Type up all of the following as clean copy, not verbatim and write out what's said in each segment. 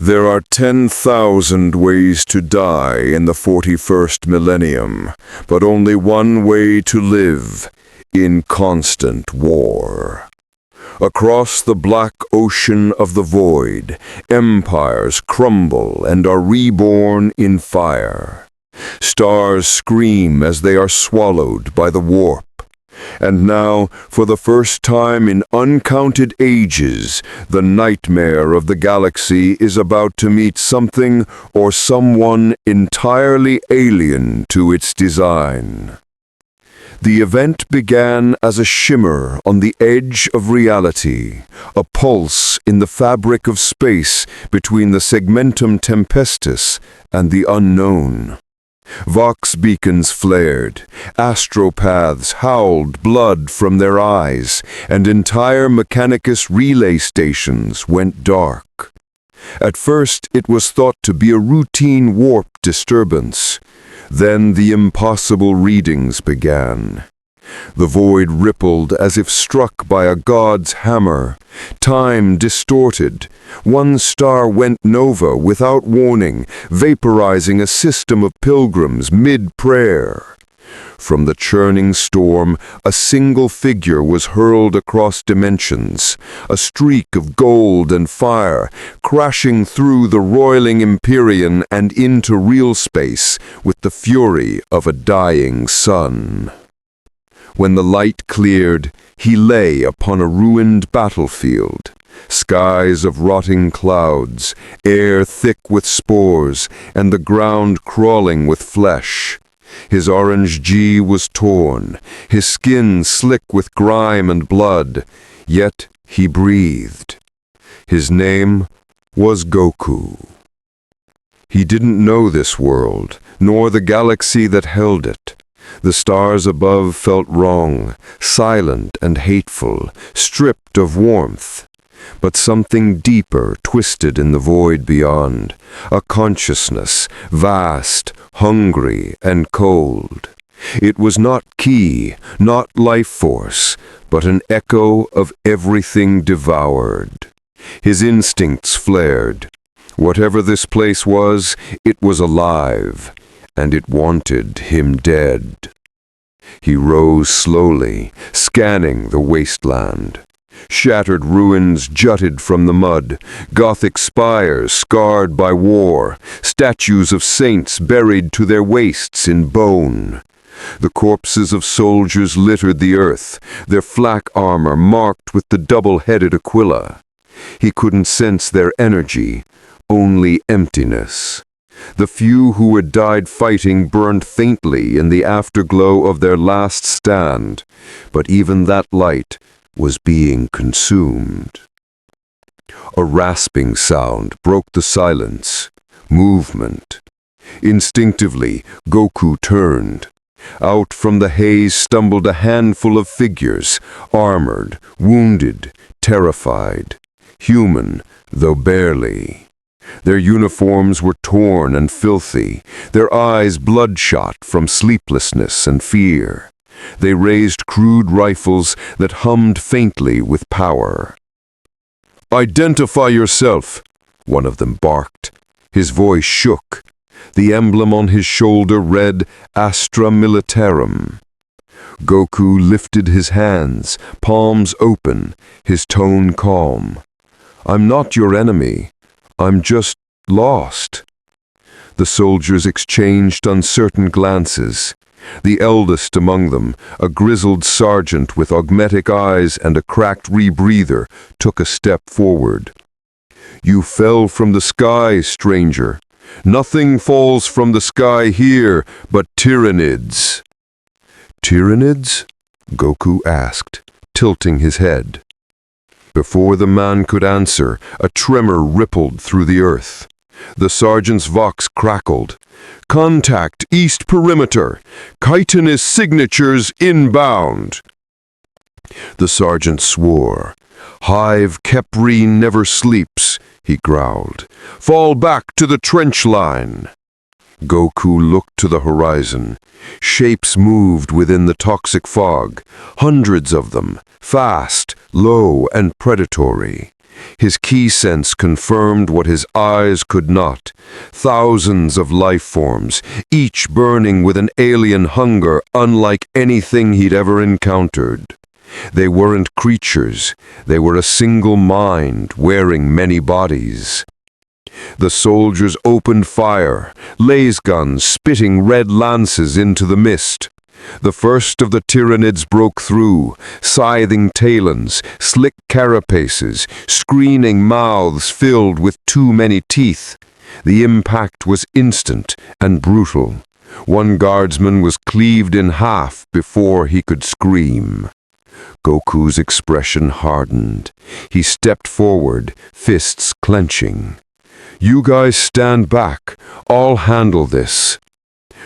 There are 10,000 ways to die in the 41st millennium, but only one way to live, in constant war. Across the black ocean of the void, empires crumble and are reborn in fire. Stars scream as they are swallowed by the warp. And now, for the first time in uncounted ages, the nightmare of the galaxy is about to meet something or someone entirely alien to its design. The event began as a shimmer on the edge of reality, a pulse in the fabric of space between the segmentum tempestus and the unknown. Vox beacons flared, astropaths howled blood from their eyes, and entire Mechanicus relay stations went dark. At first it was thought to be a routine warp disturbance. Then the impossible readings began. The void rippled as if struck by a god's hammer. Time distorted. One star went nova without warning, vaporizing a system of pilgrims mid-prayer. From the churning storm, a single figure was hurled across dimensions, a streak of gold and fire, crashing through the roiling Empyrean and into real space with the fury of a dying sun. When the light cleared, he lay upon a ruined battlefield. Skies of rotting clouds, air thick with spores, and the ground crawling with flesh. His orange G was torn, his skin slick with grime and blood, yet he breathed. His name was Goku. He didn't know this world, nor the galaxy that held it. The stars above felt wrong, silent and hateful, stripped of warmth. But something deeper twisted in the void beyond, a consciousness, vast, hungry, and cold. It was not ki, not life force, but an echo of everything devoured. His instincts flared. Whatever this place was, it was alive, and it wanted him dead. He rose slowly, scanning the wasteland. Shattered ruins jutted from the mud, Gothic spires scarred by war, statues of saints buried to their waists in bone. The corpses of soldiers littered the earth, their flak armor marked with the double-headed Aquila. He couldn't sense their energy, only emptiness. The few who had died fighting burned faintly in the afterglow of their last stand, but even that light was being consumed. A rasping sound broke the silence. Movement. Instinctively, Goku turned. Out from the haze stumbled a handful of figures, armored, wounded, terrified. Human, though barely. Their uniforms were torn and filthy, their eyes bloodshot from sleeplessness and fear. They raised crude rifles that hummed faintly with power. "Identify yourself," one of them barked. His voice shook. The emblem on his shoulder read Astra Militarum. Goku lifted his hands, palms open, his tone calm. "I'm not your enemy. I'm just lost." The soldiers exchanged uncertain glances. The eldest among them, a grizzled sergeant with augmetic eyes and a cracked rebreather, took a step forward. "You fell from the sky, stranger. Nothing falls from the sky here but Tyranids." "Tyranids?" Goku asked, tilting his head. Before the man could answer, a tremor rippled through the earth. The sergeant's vox crackled. "Contact east perimeter. Chitinous signatures inbound." The sergeant swore. "Hive Kepri never sleeps," he growled. "Fall back to the trench line." Goku looked to the horizon. Shapes moved within the toxic fog, hundreds of them, fast, low, and predatory. His key sense confirmed what his eyes could not. Thousands of life forms, each burning with an alien hunger unlike anything he'd ever encountered. They weren't creatures, they were a single mind wearing many bodies. The soldiers opened fire, laser guns spitting red lances into the mist. The first of the Tyranids broke through, scything talons, slick carapaces, screening mouths filled with too many teeth. The impact was instant and brutal. One guardsman was cleaved in half before he could scream. Goku's expression hardened. He stepped forward, fists clenching. "You guys stand back. I'll handle this."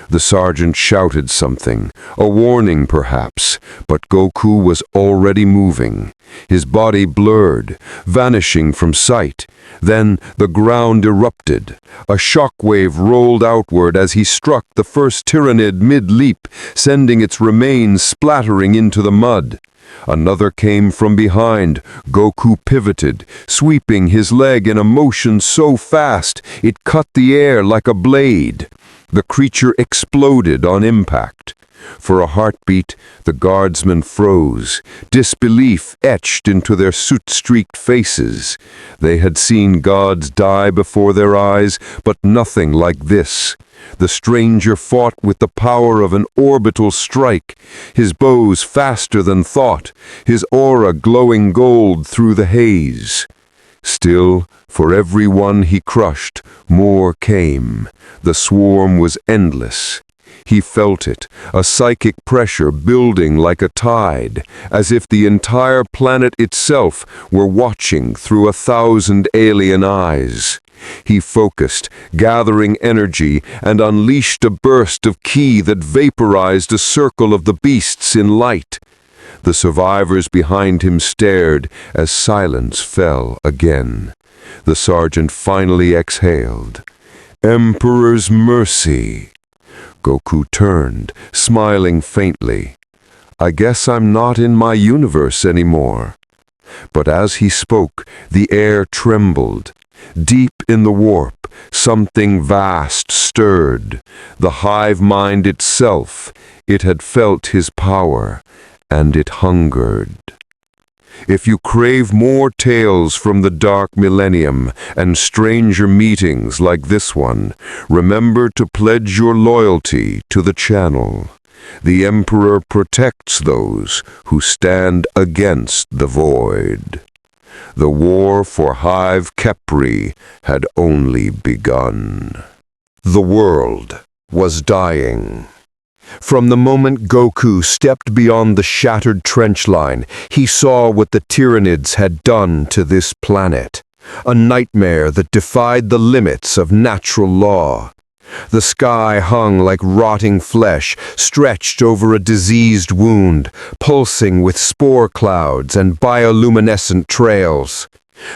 The sergeant shouted something, a warning perhaps, but Goku was already moving. His body blurred, vanishing from sight. Then the ground erupted. A shockwave rolled outward as he struck the first Tyranid mid-leap, sending its remains splattering into the mud. Another came from behind. Goku pivoted, sweeping his leg in a motion so fast it cut the air like a blade. The creature exploded on impact. For a heartbeat, the guardsmen froze, disbelief etched into their soot-streaked faces. They had seen gods die before their eyes, but nothing like this. The stranger fought with the power of an orbital strike, his bows faster than thought, his aura glowing gold through the haze. Still, for every one he crushed, more came. The swarm was endless. He felt it, a psychic pressure building like a tide, as if the entire planet itself were watching through 1,000 alien eyes. He focused, gathering energy, and unleashed a burst of ki that vaporized a circle of the beasts in light. The survivors behind him stared as silence fell again. The sergeant finally exhaled. "Emperor's mercy." Goku turned, smiling faintly. "I guess I'm not in my universe anymore." But as he spoke, the air trembled. Deep in the warp, something vast stirred. The hive mind itself, it had felt his power, and it hungered. If you crave more tales from the dark millennium and stranger meetings like this one, remember to pledge your loyalty to the channel. The Emperor protects those who stand against the void. The war for Hive Kepri had only begun. The world was dying. From the moment Goku stepped beyond the shattered trench line, he saw what the Tyranids had done to this planet. A nightmare that defied the limits of natural law. The sky hung like rotting flesh, stretched over a diseased wound, pulsing with spore clouds and bioluminescent trails.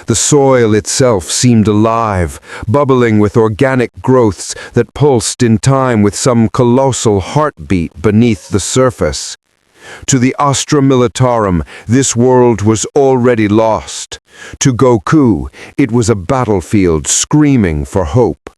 The soil itself seemed alive, bubbling with organic growths that pulsed in time with some colossal heartbeat beneath the surface. To the Astra Militarum, this world was already lost. To Goku, it was a battlefield screaming for hope.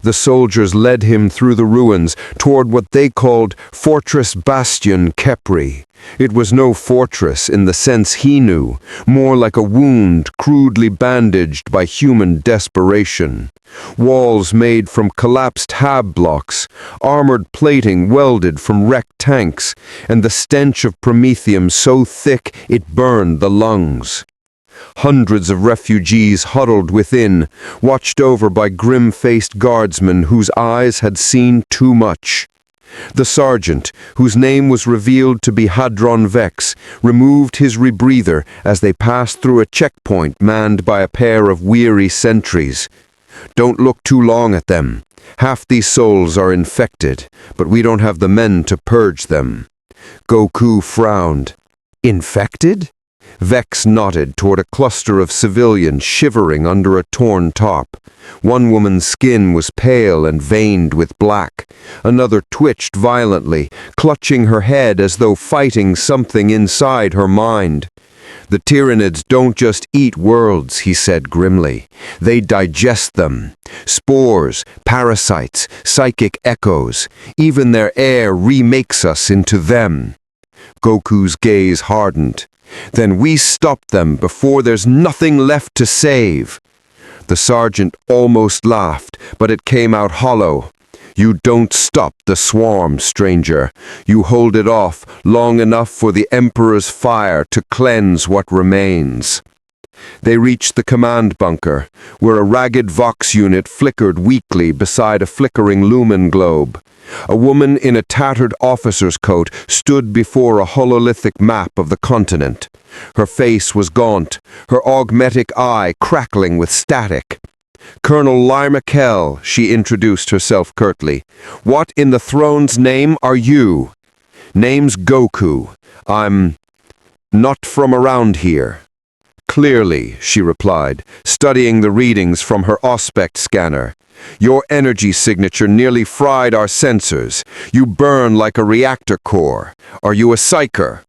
The soldiers led him through the ruins toward what they called Fortress Bastion Kepri. It was no fortress in the sense he knew, more like a wound crudely bandaged by human desperation. Walls made from collapsed hab blocks, armored plating welded from wrecked tanks, and the stench of promethium so thick it burned the lungs. Hundreds of refugees huddled within, watched over by grim-faced guardsmen whose eyes had seen too much. The sergeant, whose name was revealed to be Hadron Vex, removed his rebreather as they passed through a checkpoint manned by a pair of weary sentries. "Don't look too long at them. Half these souls are infected, but we don't have the men to purge them." Goku frowned. "Infected?" Vex nodded toward a cluster of civilians shivering under a torn top. One woman's skin was pale and veined with black. Another twitched violently, clutching her head as though fighting something inside her mind. The Tyranids don't just eat worlds, he said grimly. They digest them. Spores, parasites, psychic echoes. Even their air remakes us into them. Goku's gaze hardened. Then we stop them before there's nothing left to save. The sergeant almost laughed, but it came out hollow. You don't stop the swarm, stranger. You hold it off long enough for the Emperor's fire to cleanse what remains. They reached the command bunker, where a ragged Vox unit flickered weakly beside a flickering lumen globe. A woman in a tattered officer's coat stood before a hololithic map of the continent. Her face was gaunt, her augmetic eye crackling with static. Colonel Lima Kell, she introduced herself curtly. What in the throne's name are you? Name's Goku. I'm not from around here. Clearly, she replied, studying the readings from her Auspex scanner. Your energy signature nearly fried our sensors. You burn like a reactor core. Are you a psyker?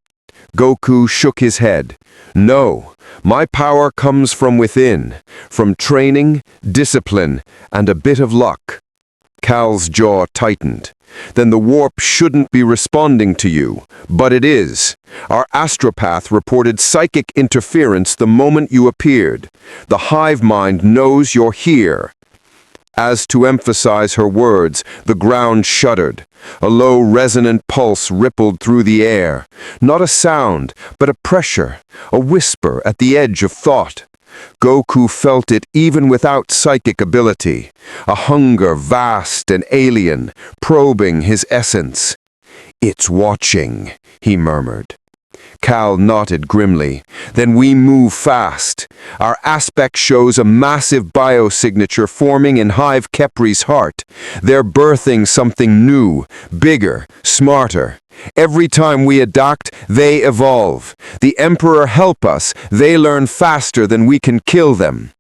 Goku shook his head. No, my power comes from within, from training, discipline, and a bit of luck. Cal's jaw tightened. Then the warp shouldn't be responding to you, but it is. Our astropath reported psychic interference the moment you appeared. The hive mind knows you're here. As to emphasize her words, the ground shuddered. A low resonant pulse rippled through the air. Not a sound, but a pressure, a whisper at the edge of thought. Goku felt it even without psychic ability. A hunger vast and alien, probing his essence. It's watching, he murmured. Cal nodded grimly. Then we move fast. Our aspect shows a massive biosignature forming in Hive Kepri's heart. They're birthing something new, bigger, smarter. Every time we adapt, they evolve. The Emperor help us. They learn faster than we can kill them.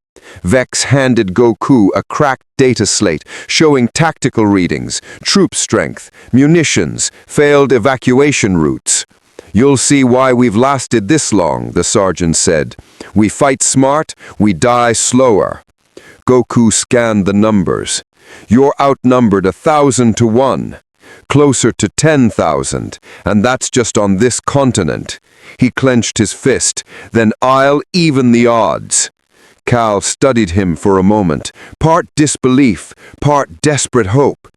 Vex handed Goku a cracked data slate showing tactical readings, troop strength, munitions, failed evacuation routes. You'll see why we've lasted this long, the sergeant said. We fight smart, we die slower. Goku scanned the numbers. You're outnumbered 1,000 to 1. Closer to 10,000, and that's just on this continent. He clenched his fist. Then I'll even the odds. Cal studied him for a moment, part disbelief, part desperate hope.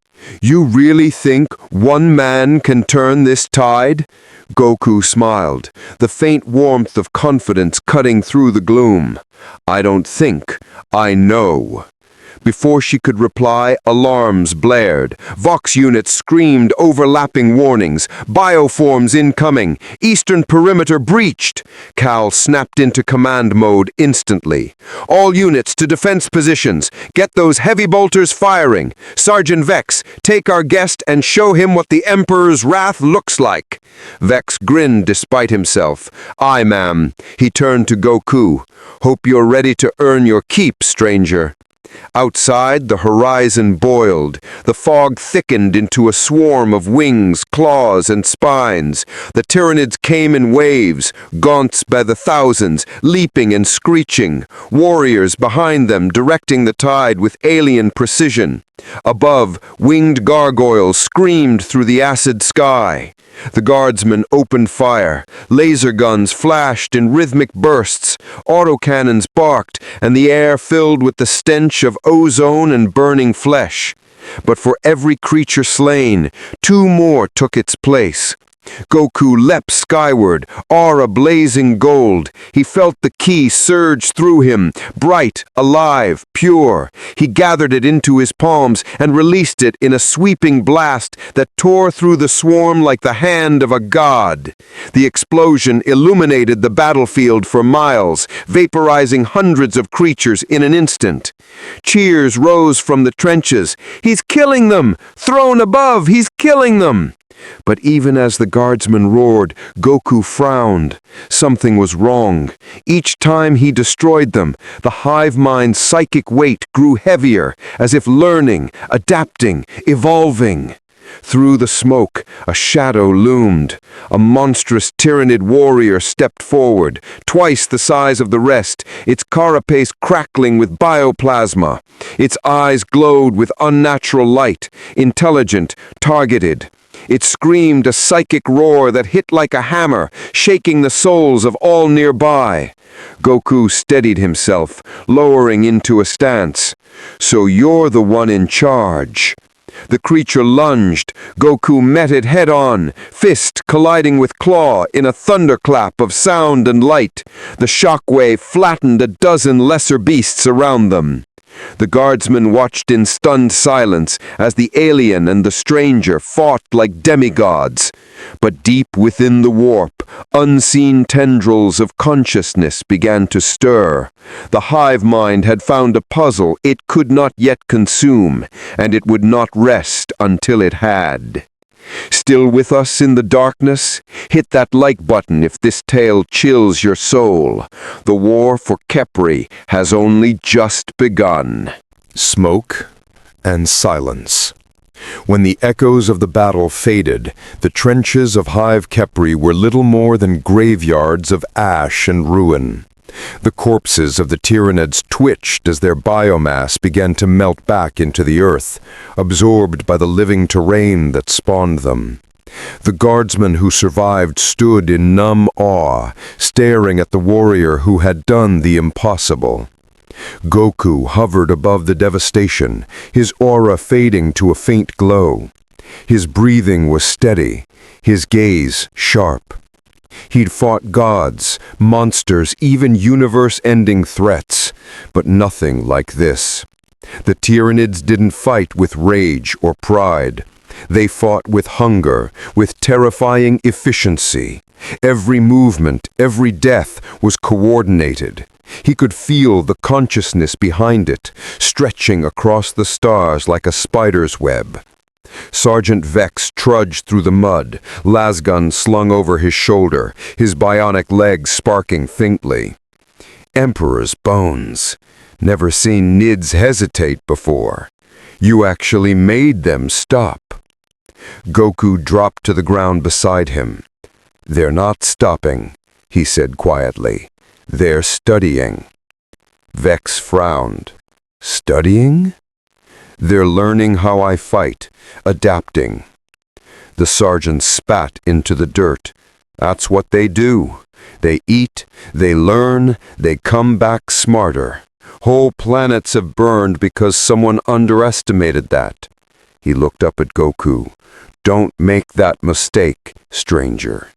You really think one man can turn this tide? Goku smiled, the faint warmth of confidence cutting through the gloom. I don't think, I know. Before she could reply, alarms blared. Vox units screamed overlapping warnings. Bioforms incoming. Eastern perimeter breached. Cal snapped into command mode instantly. All units to defense positions. Get those heavy bolters firing. Sergeant Vex, take our guest and show him what the Emperor's wrath looks like. Vex grinned despite himself. Aye, ma'am. He turned to Goku. Hope you're ready to earn your keep, stranger. Outside, the horizon boiled. The fog thickened into a swarm of wings, claws, and spines. The Tyranids came in waves, gaunts by the thousands, leaping and screeching. Warriors behind them directing the tide with alien precision. Above, winged gargoyles screamed through the acid sky. The guardsmen opened fire. Laser guns flashed in rhythmic bursts. Autocannons barked, and the air filled with the stench of ozone and burning flesh. But for every creature slain, 2 more took its place. Goku leapt skyward, aura blazing gold. He felt the ki surge through him, bright, alive, pure. He gathered it into his palms and released it in a sweeping blast that tore through the swarm like the hand of a god. The explosion illuminated the battlefield for miles, vaporizing hundreds of creatures in an instant. Cheers rose from the trenches. He's killing them! Throne above, he's killing them! But even as the guardsmen roared, Goku frowned. Something was wrong. Each time he destroyed them, the hive mind's psychic weight grew heavier, as if learning, adapting, evolving. Through the smoke, a shadow loomed. A monstrous Tyranid warrior stepped forward, twice the size of the rest, its carapace crackling with bioplasma. Its eyes glowed with unnatural light, intelligent, targeted. It screamed a psychic roar that hit like a hammer, shaking the souls of all nearby. Goku steadied himself, lowering into a stance. "So you're the one in charge." The creature lunged. Goku met it head-on, fist colliding with claw in a thunderclap of sound and light. The shockwave flattened a dozen lesser beasts around them. The guardsmen watched in stunned silence as the alien and the stranger fought like demigods. But deep within the warp, unseen tendrils of consciousness began to stir. The hive mind had found a puzzle it could not yet consume, and it would not rest until it had. Still with us in the darkness? Hit that like button if this tale chills your soul. The war for Khepri has only just begun. Smoke and silence. When the echoes of the battle faded, the trenches of Hive Khepri were little more than graveyards of ash and ruin. The corpses of the Tyranids twitched as their biomass began to melt back into the earth, absorbed by the living terrain that spawned them. The guardsmen who survived stood in numb awe, staring at the warrior who had done the impossible. Goku hovered above the devastation, his aura fading to a faint glow. His breathing was steady, his gaze sharp. He'd fought gods, monsters, even universe-ending threats, but nothing like this. The Tyranids didn't fight with rage or pride. They fought with hunger, with terrifying efficiency. Every movement, every death was coordinated. He could feel the consciousness behind it, stretching across the stars like a spider's web. Sergeant Vex trudged through the mud, lasgun slung over his shoulder, his bionic legs sparking faintly. Emperor's bones. Never seen Nids hesitate before. You actually made them stop. Goku dropped to the ground beside him. "They're not stopping," he said quietly. "They're studying." Vex frowned. "Studying?" "They're learning how I fight, adapting." The sergeant spat into the dirt. "That's what they do. They eat, they learn, they come back smarter. Whole planets have burned because someone underestimated that." He looked up at Goku. "Don't make that mistake, stranger."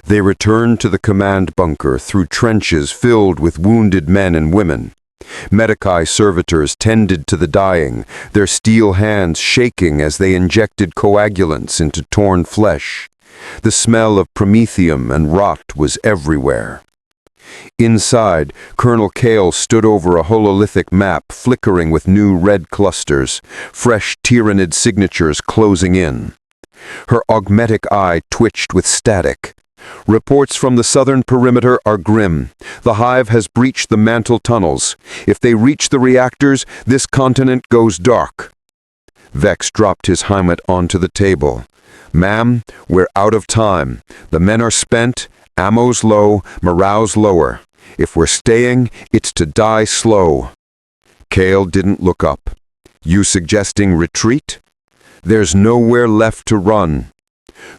They returned to the command bunker through trenches filled with wounded men and women. Medicae servitors tended to the dying, their steel hands shaking as they injected coagulants into torn flesh. The smell of promethium and rot was everywhere. Inside, Colonel Kale stood over a hololithic map flickering with new red clusters, fresh Tyranid signatures closing in. Her augmetic eye twitched with static. "Reports from the southern perimeter are grim. The hive has breached the mantle tunnels. If they reach the reactors, this continent goes dark." Vex dropped his helmet onto the table. "Ma'am, we're out of time. The men are spent, ammo's low, morale's lower. If we're staying, it's to die slow." Kale didn't look up. "You suggesting retreat?" "There's nowhere left to run."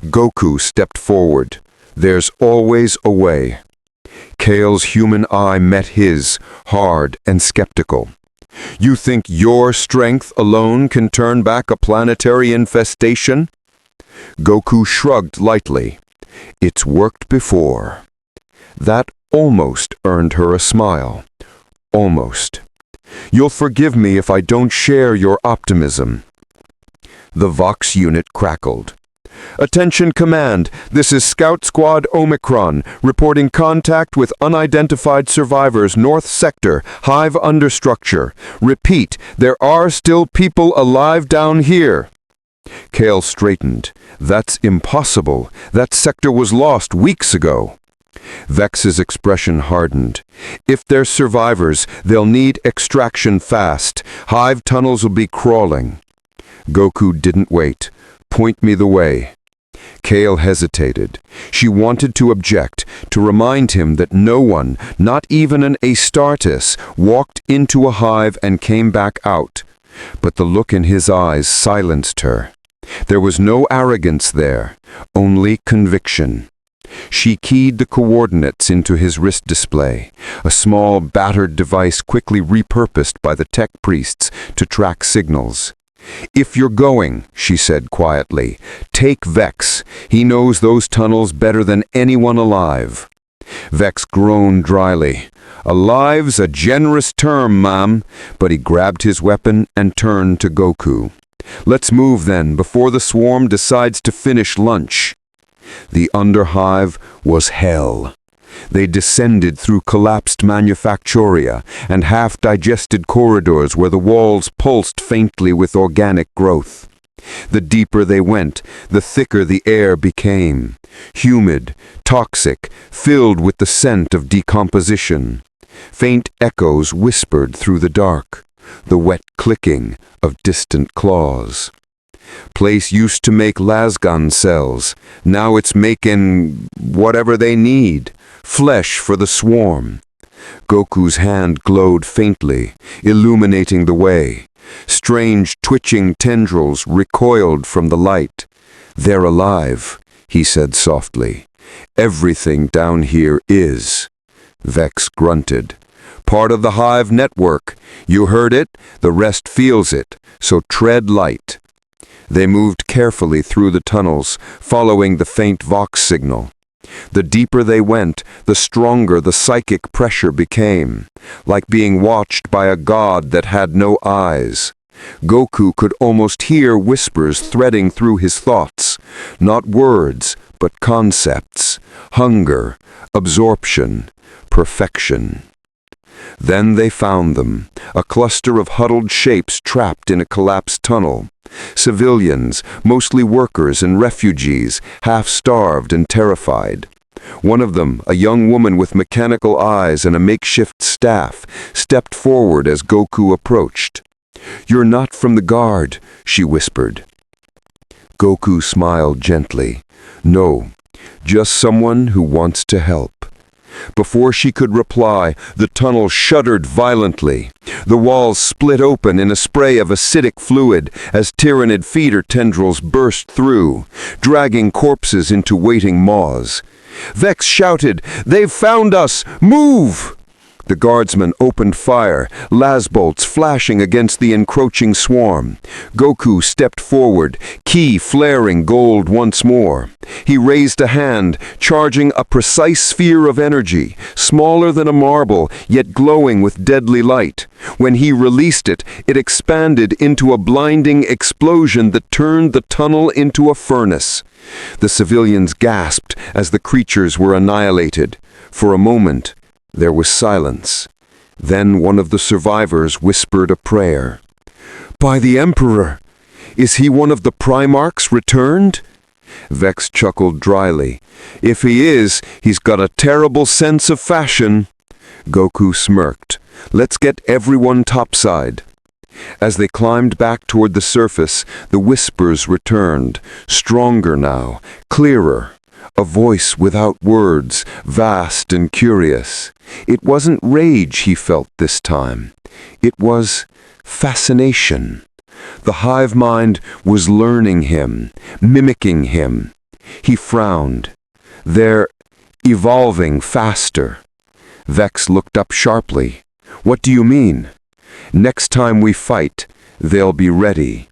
Goku stepped forward. "There's always a way." Kale's human eye met his, hard and skeptical. "You think your strength alone can turn back a planetary infestation?" Goku shrugged lightly. "It's worked before." That almost earned her a smile. Almost. "You'll forgive me if I don't share your optimism." The Vox unit crackled. "Attention Command, this is Scout Squad Omicron, reporting contact with unidentified survivors North Sector, Hive Understructure. Repeat, there are still people alive down here." Kale straightened. "That's impossible. That sector was lost weeks ago." Vex's expression hardened. "If they're survivors, they'll need extraction fast. Hive tunnels will be crawling." Goku didn't wait. Point me the way." Kale hesitated. She wanted to object, to remind him that no one, not even an Astartes, walked into a hive and came back out. But the look in his eyes silenced her. There was no arrogance there, only conviction. She keyed the coordinates into his wrist display, a small, battered device quickly repurposed by the tech priests to track signals. "If you're going," she said quietly, "take Vex. He knows those tunnels better than anyone alive." Vex groaned dryly. "Alive's a generous term, ma'am," but he grabbed his weapon and turned to Goku. "Let's move then, before the swarm decides to finish lunch." The Underhive was hell. They descended through collapsed manufactoria and half-digested corridors where the walls pulsed faintly with organic growth. The deeper they went, the thicker the air became. Humid, toxic, filled with the scent of decomposition. Faint echoes whispered through the dark, the wet clicking of distant claws. Place used to make lasgun cells. Now it's making whatever they need. Flesh for the swarm. Goku's hand glowed faintly, illuminating the way. Strange twitching tendrils recoiled from the light. "They're alive," he said softly. "Everything down here is." Vex grunted. "Part of the hive network. You heard it, the rest feels it, so tread light." They moved carefully through the tunnels, following the faint Vox signal. The deeper they went, the stronger the psychic pressure became, like being watched by a god that had no eyes. Goku could almost hear whispers threading through his thoughts, not words, but concepts, hunger, absorption, perfection. Then they found them, a cluster of huddled shapes trapped in a collapsed tunnel. Civilians, mostly workers and refugees, half-starved and terrified. One of them, a young woman with mechanical eyes and a makeshift staff, stepped forward as Goku approached. "You're not from the guard," she whispered. Goku smiled gently. "No, just someone who wants to help." Before she could reply, the tunnel shuddered violently. The walls split open in a spray of acidic fluid as Tyranid feeder tendrils burst through, dragging corpses into waiting maws. Vex shouted, "They've found us! Move!" The guardsmen opened fire, lasbolts flashing against the encroaching swarm. Goku stepped forward, ki flaring gold once more. He raised a hand, charging a precise sphere of energy, smaller than a marble, yet glowing with deadly light. When he released it, it expanded into a blinding explosion that turned the tunnel into a furnace. The civilians gasped as the creatures were annihilated. For a moment, there was silence. Then one of the survivors whispered a prayer. "By the Emperor! Is he one of the Primarchs returned?" Vex chuckled dryly. "If he is, he's got a terrible sense of fashion." Goku smirked. "Let's get everyone topside." As they climbed back toward the surface, the whispers returned, stronger now, clearer. A voice without words, vast and curious. It wasn't rage he felt this time. It was fascination. The hive mind was learning him, mimicking him. He frowned. "They're evolving faster." Vex looked up sharply. "What do you mean?" "Next time we fight, they'll be ready."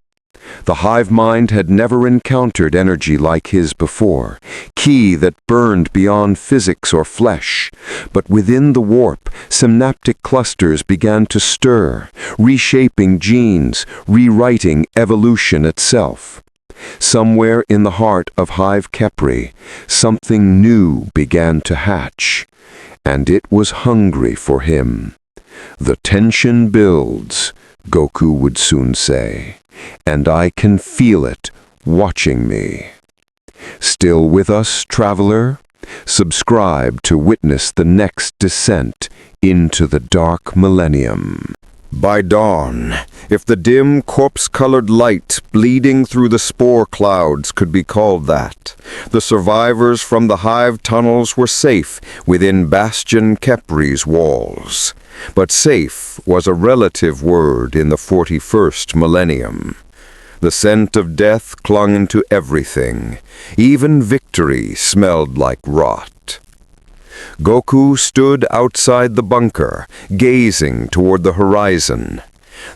The hive mind had never encountered energy like his before, ki that burned beyond physics or flesh. But within the warp, synaptic clusters began to stir, reshaping genes, rewriting evolution itself. Somewhere in the heart of Hive Kepri, something new began to hatch, and it was hungry for him. "The tension builds," Goku would soon say, "and I can feel it watching me." Still with us, traveler? Subscribe to witness the next descent into the dark millennium. By dawn, if the dim, corpse-colored light bleeding through the spore clouds could be called that, the survivors from the hive tunnels were safe within Bastion Kepri's walls. But safe was a relative word in the 41st millennium. The scent of death clung to everything. Even victory smelled like rot. Goku stood outside the bunker, gazing toward the horizon.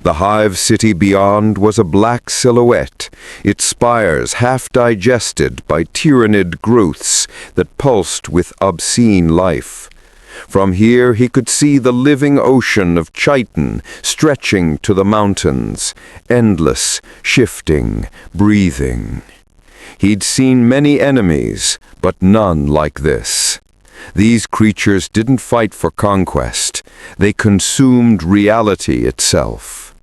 The hive city beyond was a black silhouette, its spires half digested by Tyranid growths that pulsed with obscene life. From here he could see the living ocean of Chiton stretching to the mountains, endless, shifting, breathing. He'd seen many enemies, but none like this. These creatures didn't fight for conquest. They consumed reality itself.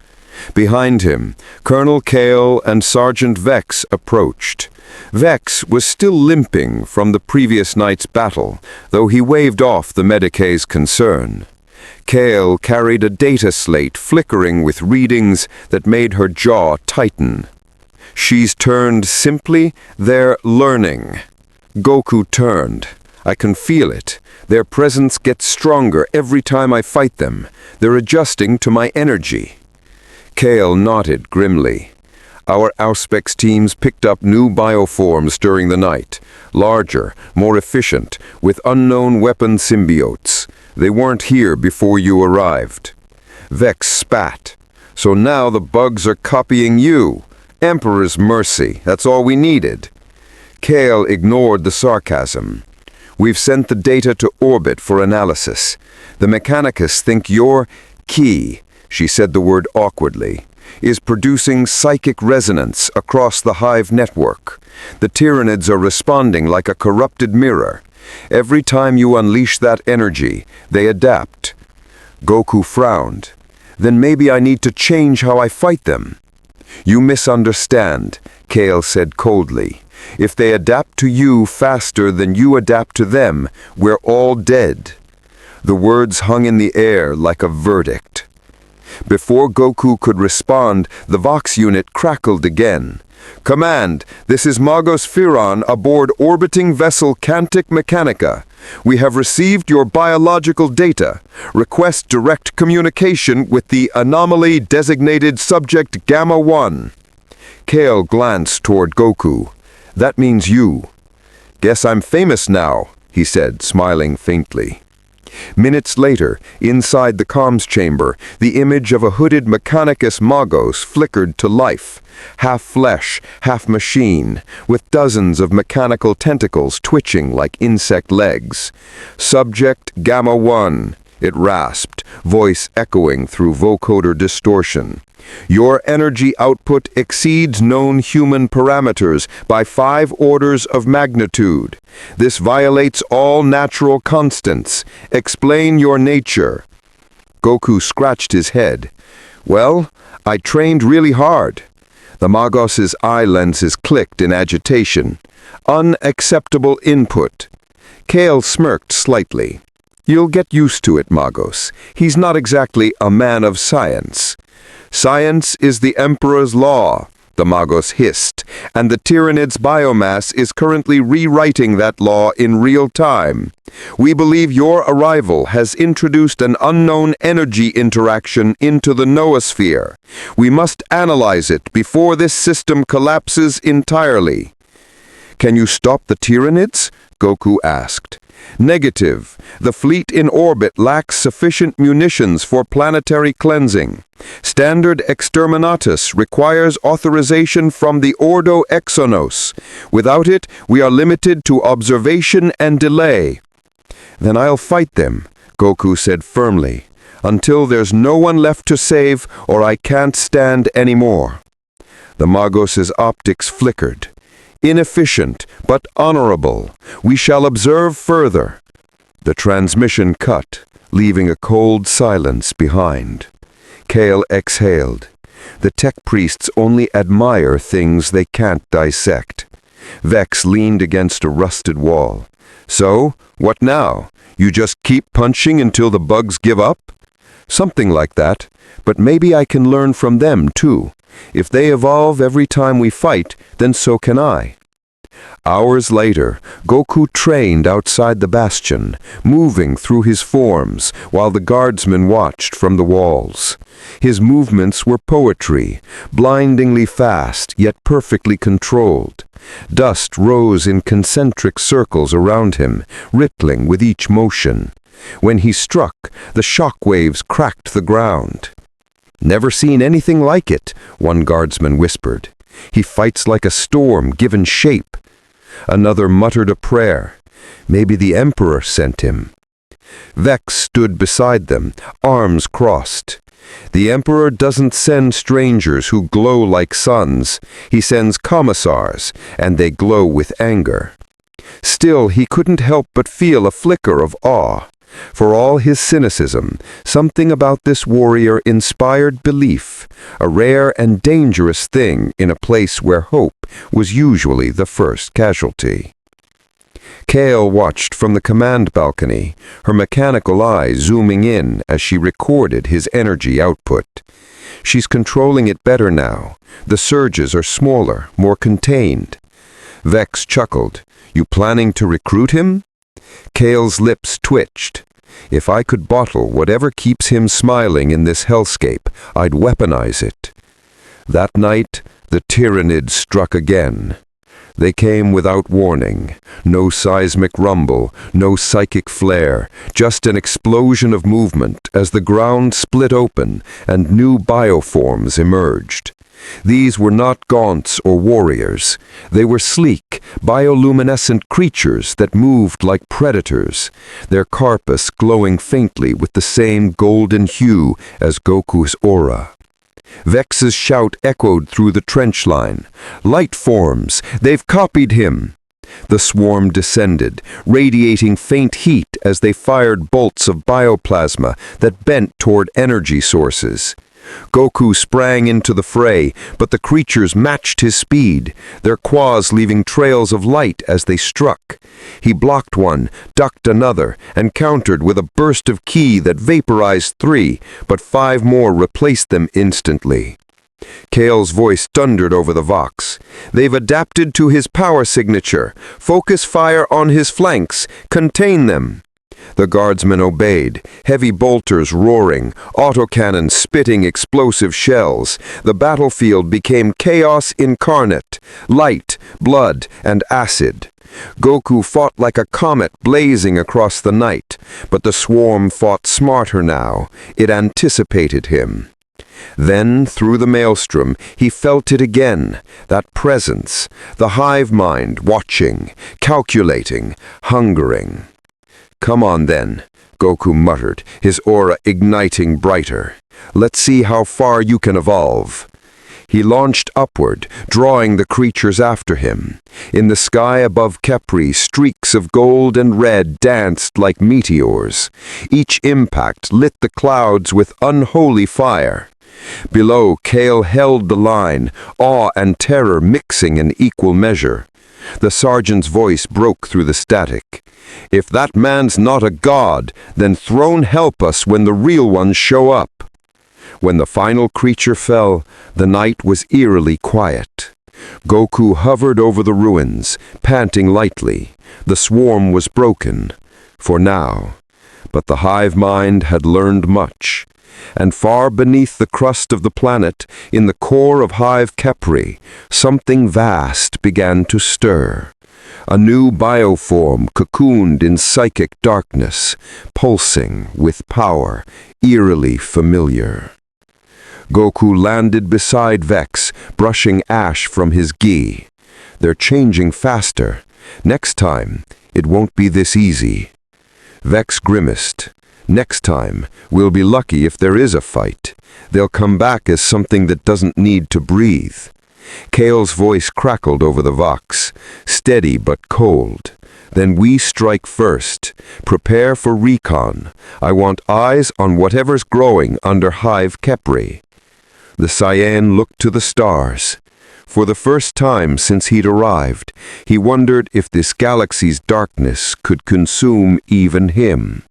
Behind him, Colonel Kale and Sergeant Vex approached. Vex was still limping from the previous night's battle, though he waved off the Medicae's concern. Kale carried a data slate flickering with readings that made her jaw tighten. She's turned simply, they're learning. Goku turned. I can feel it. Their presence gets stronger every time I fight them. They're adjusting to my energy. Kale nodded grimly. Our Auspex teams picked up new bioforms during the night. Larger, more efficient, with unknown weapon symbiotes. They weren't here before you arrived. Vex spat. So now the bugs are copying you. Emperor's mercy, that's all we needed. Kale ignored the sarcasm. We've sent the data to orbit for analysis. The Mechanicus think your key, she said the word awkwardly, is producing psychic resonance across the hive network. The Tyranids are responding like a corrupted mirror. Every time you unleash that energy, they adapt. Goku frowned. Then maybe I need to change how I fight them. You misunderstand, Kale said coldly. If they adapt to you faster than you adapt to them, we're all dead. The words hung in the air like a verdict. Before Goku could respond, the Vox unit crackled again. Command, this is Magos Phiron aboard orbiting vessel Cantic Mechanica. We have received your biological data. Request direct communication with the anomaly designated subject Gamma 1. Kale glanced toward Goku. That means you. Guess I'm famous now, he said, smiling faintly. Minutes later, inside the comms chamber, the image of a hooded Mechanicus Magos flickered to life. Half flesh, half machine, with dozens of mechanical tentacles twitching like insect legs. Subject Gamma 1, it rasped, voice echoing through vocoder distortion. Your energy output exceeds known human parameters by 5 orders of magnitude. This violates all natural constants. Explain your nature. Goku scratched his head. Well, I trained really hard. The Magos' eye lenses clicked in agitation. Unacceptable input. Kale smirked slightly. You'll get used to it, Magos. He's not exactly a man of science. Science is the Emperor's law, the Magos hissed, and the Tyranids' biomass is currently rewriting that law in real time. We believe your arrival has introduced an unknown energy interaction into the noosphere. We must analyze it before this system collapses entirely. Can you stop the Tyranids? Goku asked. Negative. The fleet in orbit lacks sufficient munitions for planetary cleansing. Standard Exterminatus requires authorization from the Ordo Exonos. Without it, we are limited to observation and delay. Then I'll fight them, Goku said firmly, until there's no one left to save or I can't stand anymore. The Magos' optics flickered. Inefficient, but honorable. We shall observe further. The transmission cut, leaving a cold silence behind. Kale exhaled. The tech priests only admire things they can't dissect. Vex leaned against a rusted wall. So, what now? You just keep punching until the bugs give up? Something like that, but maybe I can learn from them too. If they evolve every time we fight, then so can I. Hours later, Goku trained outside the bastion, moving through his forms while the guardsmen watched from the walls. His movements were poetry, blindingly fast yet perfectly controlled. Dust rose in concentric circles around him, rippling with each motion. When he struck, the shock waves cracked the ground. "Never seen anything like it," one guardsman whispered. "He fights like a storm given shape." Another muttered a prayer. Maybe the Emperor sent him. Vex stood beside them, arms crossed. The Emperor doesn't send strangers who glow like suns. He sends commissars, and they glow with anger. Still, he couldn't help but feel a flicker of awe. For all his cynicism, something about this warrior inspired belief, a rare and dangerous thing in a place where hope was usually the first casualty. Kale watched from the command balcony, her mechanical eye zooming in as she recorded his energy output. She's controlling it better now. The surges are smaller, more contained. Vex chuckled. "You planning to recruit him?" Kale's lips twitched. "If I could bottle whatever keeps him smiling in this hellscape, I'd weaponize it." That night, the Tyranids struck again. They came without warning. No seismic rumble, no psychic flare, just an explosion of movement as the ground split open and new bioforms emerged. These were not gaunts or warriors. They were sleek, bioluminescent creatures that moved like predators, their carapace glowing faintly with the same golden hue as Goku's aura. Vex's shout echoed through the trench line. "Light forms! They've copied him!" The swarm descended, radiating faint heat as they fired bolts of bioplasma that bent toward energy sources. Goku sprang into the fray, but the creatures matched his speed, their claws leaving trails of light as they struck. He blocked one, ducked another, and countered with a burst of ki that vaporized 3, but 5 more replaced them instantly. Kale's voice thundered over the Vox. "They've adapted to his power signature. Focus fire on his flanks. Contain them." The guardsmen obeyed, heavy bolters roaring, autocannons spitting explosive shells. The battlefield became chaos incarnate, light, blood, and acid. Goku fought like a comet blazing across the night, but the swarm fought smarter now. It anticipated him. Then, through the maelstrom, he felt it again, that presence, the hive mind watching, calculating, hungering. "Come on then," Goku muttered, his aura igniting brighter. "Let's see how far you can evolve." He launched upward, drawing the creatures after him. In the sky above Kepri, streaks of gold and red danced like meteors. Each impact lit the clouds with unholy fire. Below, Kale held the line, awe and terror mixing in equal measure. The sergeant's voice broke through the static. "If that man's not a god, then throne help us when the real ones show up." When the final creature fell, the night was eerily quiet. Goku hovered over the ruins, panting lightly. The swarm was broken, for now. But the hive mind had learned much. And far beneath the crust of the planet, in the core of Hive Kepri, something vast began to stir. A new bioform cocooned in psychic darkness, pulsing with power, eerily familiar. Goku landed beside Vex, brushing ash from his gi. "They're changing faster. Next time, it won't be this easy." Vex grimaced. "Next time, we'll be lucky if there is a fight. They'll come back as something that doesn't need to breathe." Kale's voice crackled over the Vox, steady but cold. "Then we strike first. Prepare for recon. I want eyes on whatever's growing under Hive Kepri." The Saiyan looked to the stars. For the first time since he'd arrived, he wondered if this galaxy's darkness could consume even him.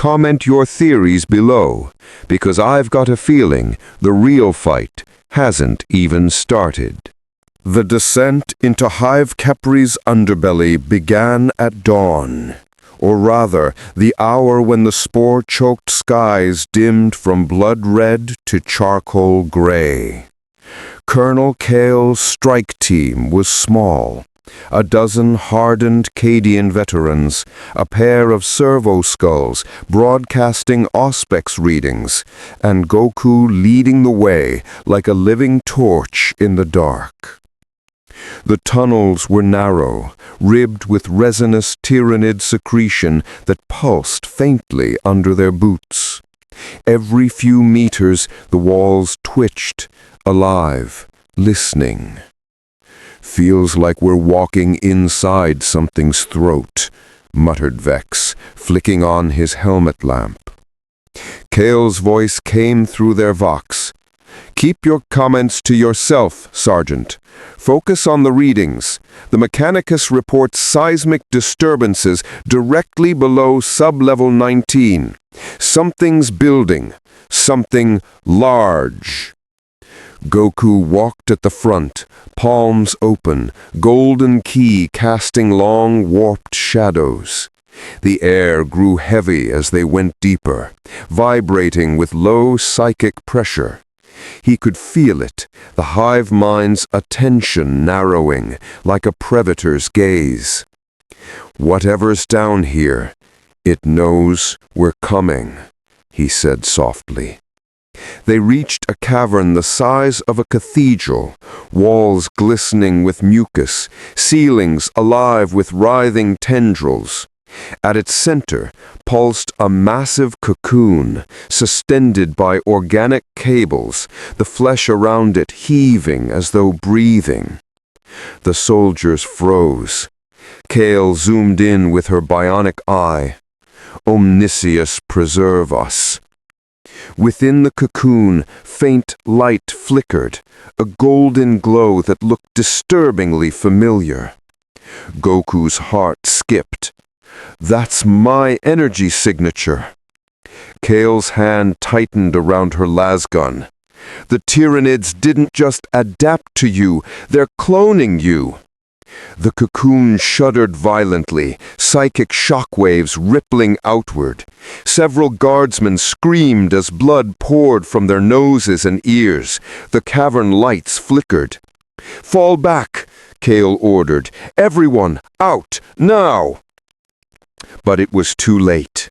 comment your theories below, because I've got a feeling the real fight hasn't even started. The descent into Hive Capri's underbelly began at dawn, or rather, the hour when the spore-choked skies dimmed from blood red to charcoal gray. Colonel Kale's strike team was small. A dozen hardened Cadian veterans, a pair of servo skulls broadcasting Auspex readings, and Goku leading the way like a living torch in the dark. The tunnels were narrow, ribbed with resinous Tyranid secretion that pulsed faintly under their boots. Every few meters the walls twitched, alive, listening. "Feels like we're walking inside something's throat," muttered Vex, flicking on his helmet lamp. Kale's voice came through their vox. "Keep your comments to yourself, Sergeant. Focus on the readings. The Mechanicus reports seismic disturbances directly below sub-level 19. Something's building. Something large." Goku walked at the front, palms open, golden ki casting long warped shadows. The air grew heavy as they went deeper, vibrating with low psychic pressure. He could feel it, the hive mind's attention narrowing like a predator's gaze. "Whatever's down here, it knows we're coming," he said softly. They reached a cavern the size of a cathedral, walls glistening with mucus, ceilings alive with writhing tendrils. At its center pulsed a massive cocoon, suspended by organic cables, the flesh around it heaving as though breathing. The soldiers froze. Kale zoomed in with her bionic eye. "Omniscius preserve us." Within the cocoon, faint light flickered, a golden glow that looked disturbingly familiar. Goku's heart skipped. "That's my energy signature." Kale's hand tightened around her lasgun. "The Tyranids didn't just adapt to you, they're cloning you." The cocoon shuddered violently, psychic shockwaves rippling outward. Several guardsmen screamed as blood poured from their noses and ears. The cavern lights flickered. "Fall back," Kale ordered. "Everyone, out, now!" But it was too late.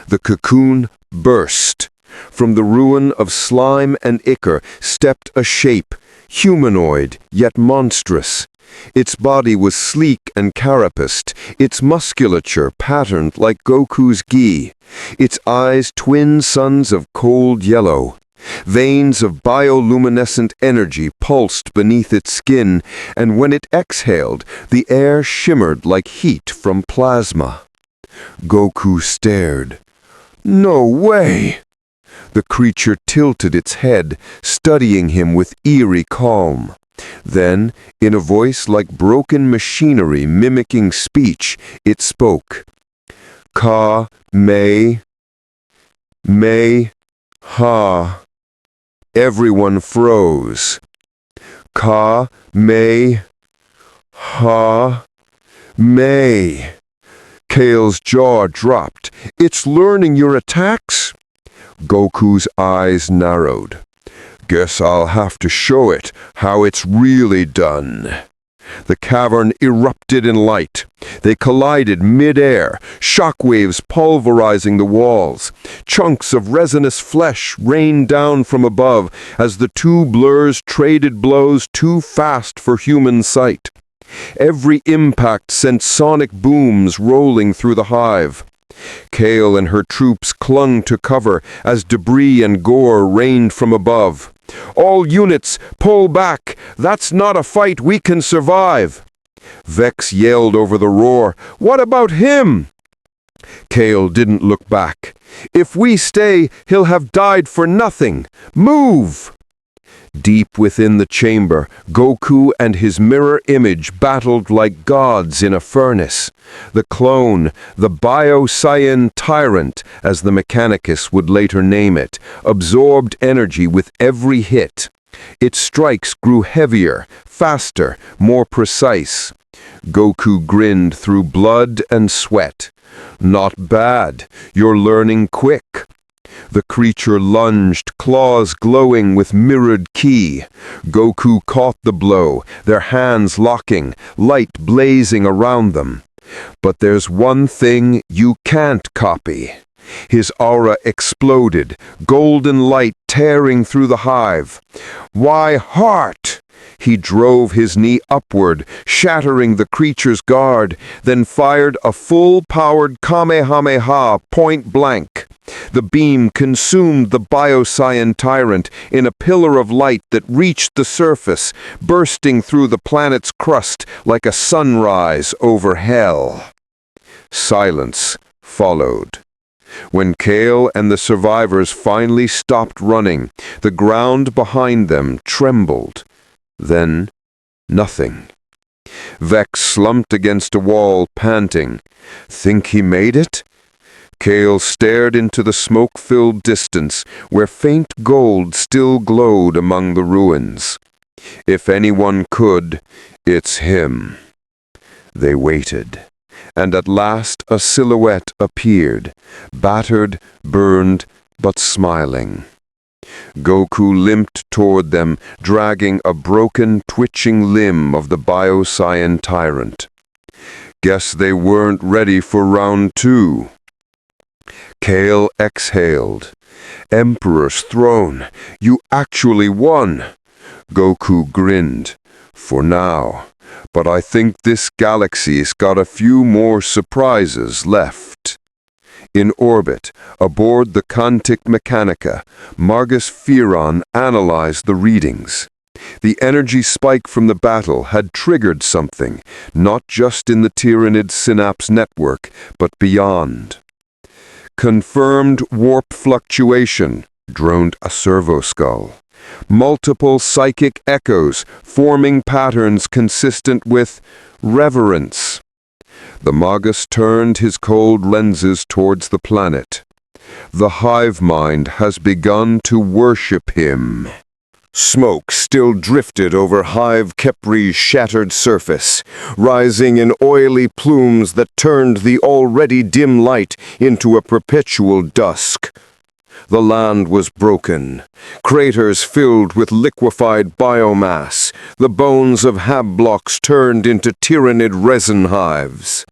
The cocoon burst. From the ruin of slime and ichor stepped a shape, humanoid yet monstrous. Its body was sleek and carapaced, its musculature patterned like Goku's gi, its eyes twin suns of cold yellow. Veins of bioluminescent energy pulsed beneath its skin, and when it exhaled, the air shimmered like heat from plasma. Goku stared. "No way!" The creature tilted its head, studying him with eerie calm. Then, in a voice like broken machinery mimicking speech, it spoke. "Ka, me, ha." Everyone froze. "Ka, me, ha, me." Kale's jaw dropped. "It's learning your attacks?" Goku's eyes narrowed. "Guess I'll have to show it how it's really done." The cavern erupted in light. They collided mid-air, shockwaves pulverizing the walls. Chunks of resinous flesh rained down from above as the two blurs traded blows too fast for human sight. Every impact sent sonic booms rolling through the hive. Kale and her troops clung to cover as debris and gore rained from above. "All units, pull back! That's not a fight we can survive!" Vex yelled over the roar. "What about him?" Kale didn't look back. "If we stay, he'll have died for nothing. Move!" Deep within the chamber, Goku and his mirror image battled like gods in a furnace. The clone, the Saiyan tyrant, as the Mechanicus would later name it, absorbed energy with every hit. Its strikes grew heavier, faster, more precise. Goku grinned through blood and sweat. "Not bad. You're learning quick." The creature lunged, claws glowing with mirrored ki. Goku caught the blow, their hands locking, light blazing around them. But there's one thing you can't copy. His aura exploded, golden light tearing through the hive. "Why, heart!" He drove his knee upward, shattering the creature's guard, then fired a full-powered Kamehameha point blank. The beam consumed the Saiyan tyrant in a pillar of light that reached the surface, bursting through the planet's crust like a sunrise over hell. Silence followed. When Kale and the survivors finally stopped running, the ground behind them trembled. Then, nothing. Vex slumped against a wall, panting. Think he made it? Kale stared into the smoke-filled distance, where faint gold still glowed among the ruins. If anyone could, it's him. They waited, and at last a silhouette appeared, battered, burned, but smiling. Goku limped toward them, dragging a broken, twitching limb of the Saiyan tyrant. Guess they weren't ready for round 2. Kale exhaled. Emperor's throne, you actually won. Goku grinned. For now. But I think this galaxy's got a few more surprises left. In orbit, aboard the Cantic Mechanica, Margus Firon analyzed the readings. The energy spike from the battle had triggered something, not just in the Tyranid synapse network, but beyond. Confirmed warp fluctuation, droned a servo-skull. Multiple psychic echoes, forming patterns consistent with reverence. The Magus turned his cold lenses towards the planet. The hive mind has begun to worship him. Smoke still drifted over Hive Kepri's shattered surface, rising in oily plumes that turned the already dim light into a perpetual dusk. The land was broken, craters filled with liquefied biomass, the bones of hab blocks turned into Tyranid resin hives.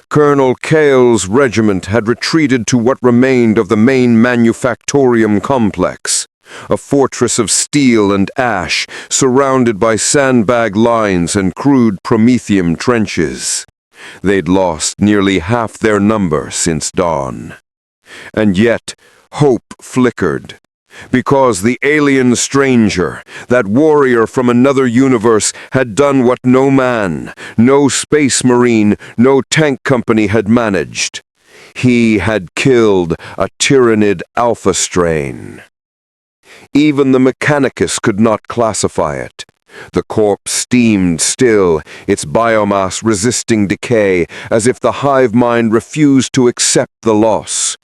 Colonel Kale's regiment had retreated to what remained of the main manufactorium complex, a fortress of steel and ash surrounded by sandbag lines and crude promethium trenches. They'd lost nearly half their number since dawn. And yet, hope flickered. Because the alien stranger, that warrior from another universe, had done what no man, no space marine, no tank company had managed. He had killed a Tyranid alpha strain. Even the Mechanicus could not classify it. The corpse steamed still, its biomass resisting decay, as if the hive mind refused to accept the loss.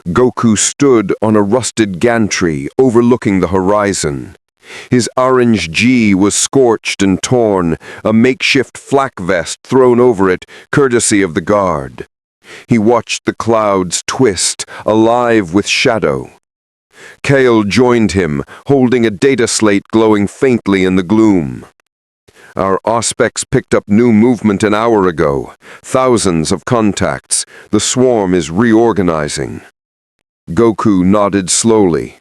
Goku stood on a rusted gantry overlooking the horizon. His orange gi was scorched and torn, a makeshift flak vest thrown over it, courtesy of the guard. He watched the clouds twist, alive with shadow. Kale joined him, holding a data slate glowing faintly in the gloom. Our Auspex picked up new movement an hour ago. Thousands of contacts. The swarm is reorganizing. Goku nodded slowly.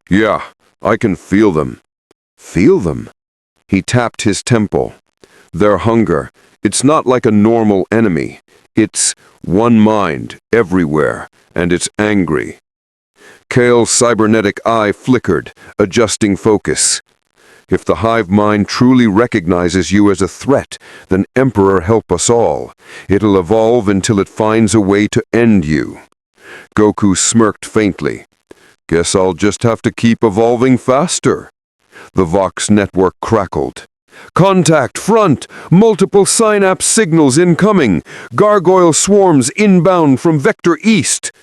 Yeah, I can feel them. Feel them? He tapped his temple. Their hunger. It's not like a normal enemy. It's one mind, everywhere, and it's angry. Kale's cybernetic eye flickered, adjusting focus. If the hive mind truly recognizes you as a threat, then Emperor help us all. It'll evolve until it finds a way to end you. Goku smirked faintly. Guess I'll just have to keep evolving faster. The Vox network crackled. "Contact, front! Multiple synapse signals incoming! Gargoyle swarms inbound from vector east!"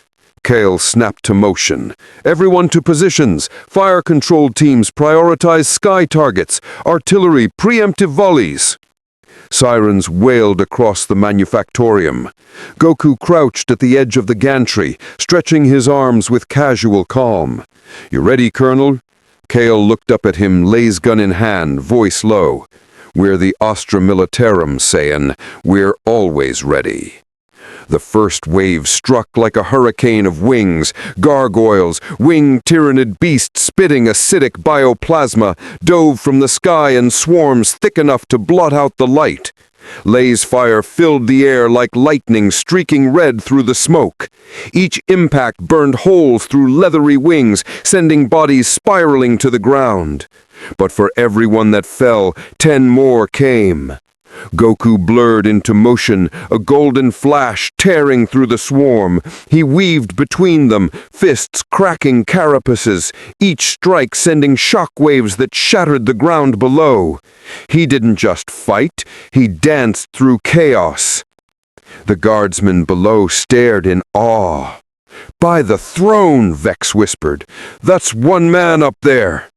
Kale snapped to motion. "Everyone to positions! Fire control teams prioritize sky targets! Artillery preemptive volleys!" Sirens wailed across the manufactorium. Goku crouched at the edge of the gantry, stretching his arms with casual calm. "You ready, Colonel?" Kale looked up at him, laser gun in hand, voice low. "We're the Astra Militarum, Saiyan. We're always ready." The first wave struck like a hurricane of wings. Gargoyles, winged Tyranid beasts spitting acidic bioplasma, dove from the sky in swarms thick enough to blot out the light. Lay's fire filled the air like lightning streaking red through the smoke. Each impact burned holes through leathery wings, sending bodies spiraling to the ground. But for every one that fell, 10 more came. Goku blurred into motion, a golden flash tearing through the swarm. He weaved between them, fists cracking carapaces, each strike sending shockwaves that shattered the ground below. He didn't just fight, he danced through chaos. The guardsmen below stared in awe. "By the throne," Vex whispered. "That's one man up there."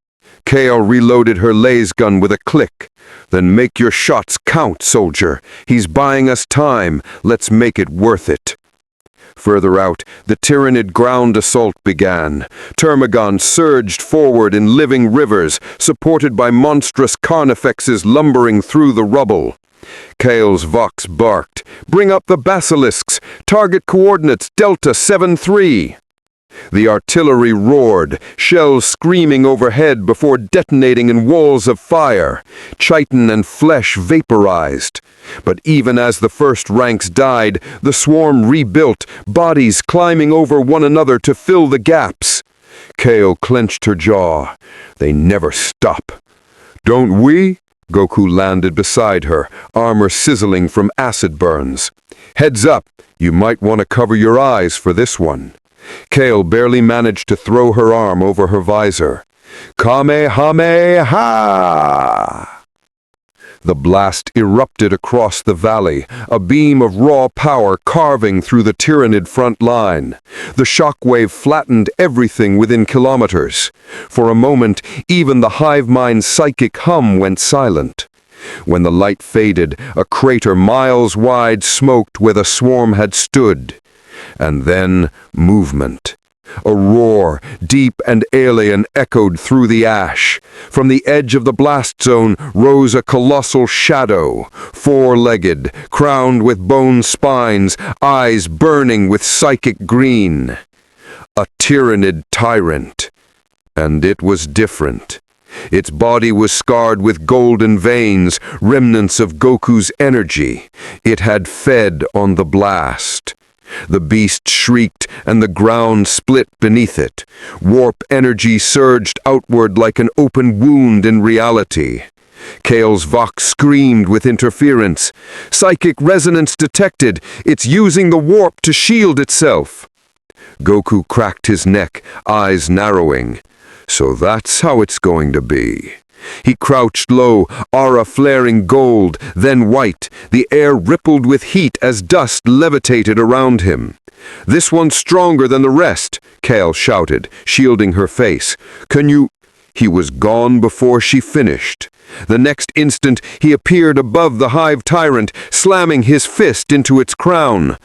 Kale reloaded her laser gun with a click. "Then make your shots count, soldier. He's buying us time. Let's make it worth it." Further out, the Tyranid ground assault began. Termagant surged forward in living rivers, supported by monstrous carnifexes lumbering through the rubble. Kale's Vox barked. "Bring up the basilisks! Target coordinates Delta 7-3! The artillery roared, shells screaming overhead before detonating in walls of fire. Chitin and flesh vaporized. But even as the first ranks died, the swarm rebuilt, bodies climbing over one another to fill the gaps. Kale clenched her jaw. They never stop. "Don't we?" Goku landed beside her, armor sizzling from acid burns. "Heads up, you might want to cover your eyes for this one." Kale barely managed to throw her arm over her visor. "Kamehameha!" The blast erupted across the valley, a beam of raw power carving through the Tyranid front line. The shockwave flattened everything within kilometers. For a moment, even the hive mind's psychic hum went silent. When the light faded, a crater miles wide smoked where the swarm had stood. And then movement. A roar, deep and alien, echoed through the ash. From the edge of the blast zone rose a colossal shadow, four-legged, crowned with bone spines, eyes burning with psychic green. A Tyranid tyrant. And it was different. Its body was scarred with golden veins, remnants of Goku's energy. It had fed on the blast. The beast shrieked, and the ground split beneath it. Warp energy surged outward like an open wound in reality. Kale's Vox screamed with interference. "Psychic resonance detected! It's using the warp to shield itself!" Goku cracked his neck, eyes narrowing. So that's how it's going to be. He crouched low, aura flaring gold, then white. The air rippled with heat as dust levitated around him. "This one's stronger than the rest," Kale shouted, shielding her face. "Can you—" He was gone before she finished. The next instant, he appeared above the hive tyrant, slamming his fist into its crown.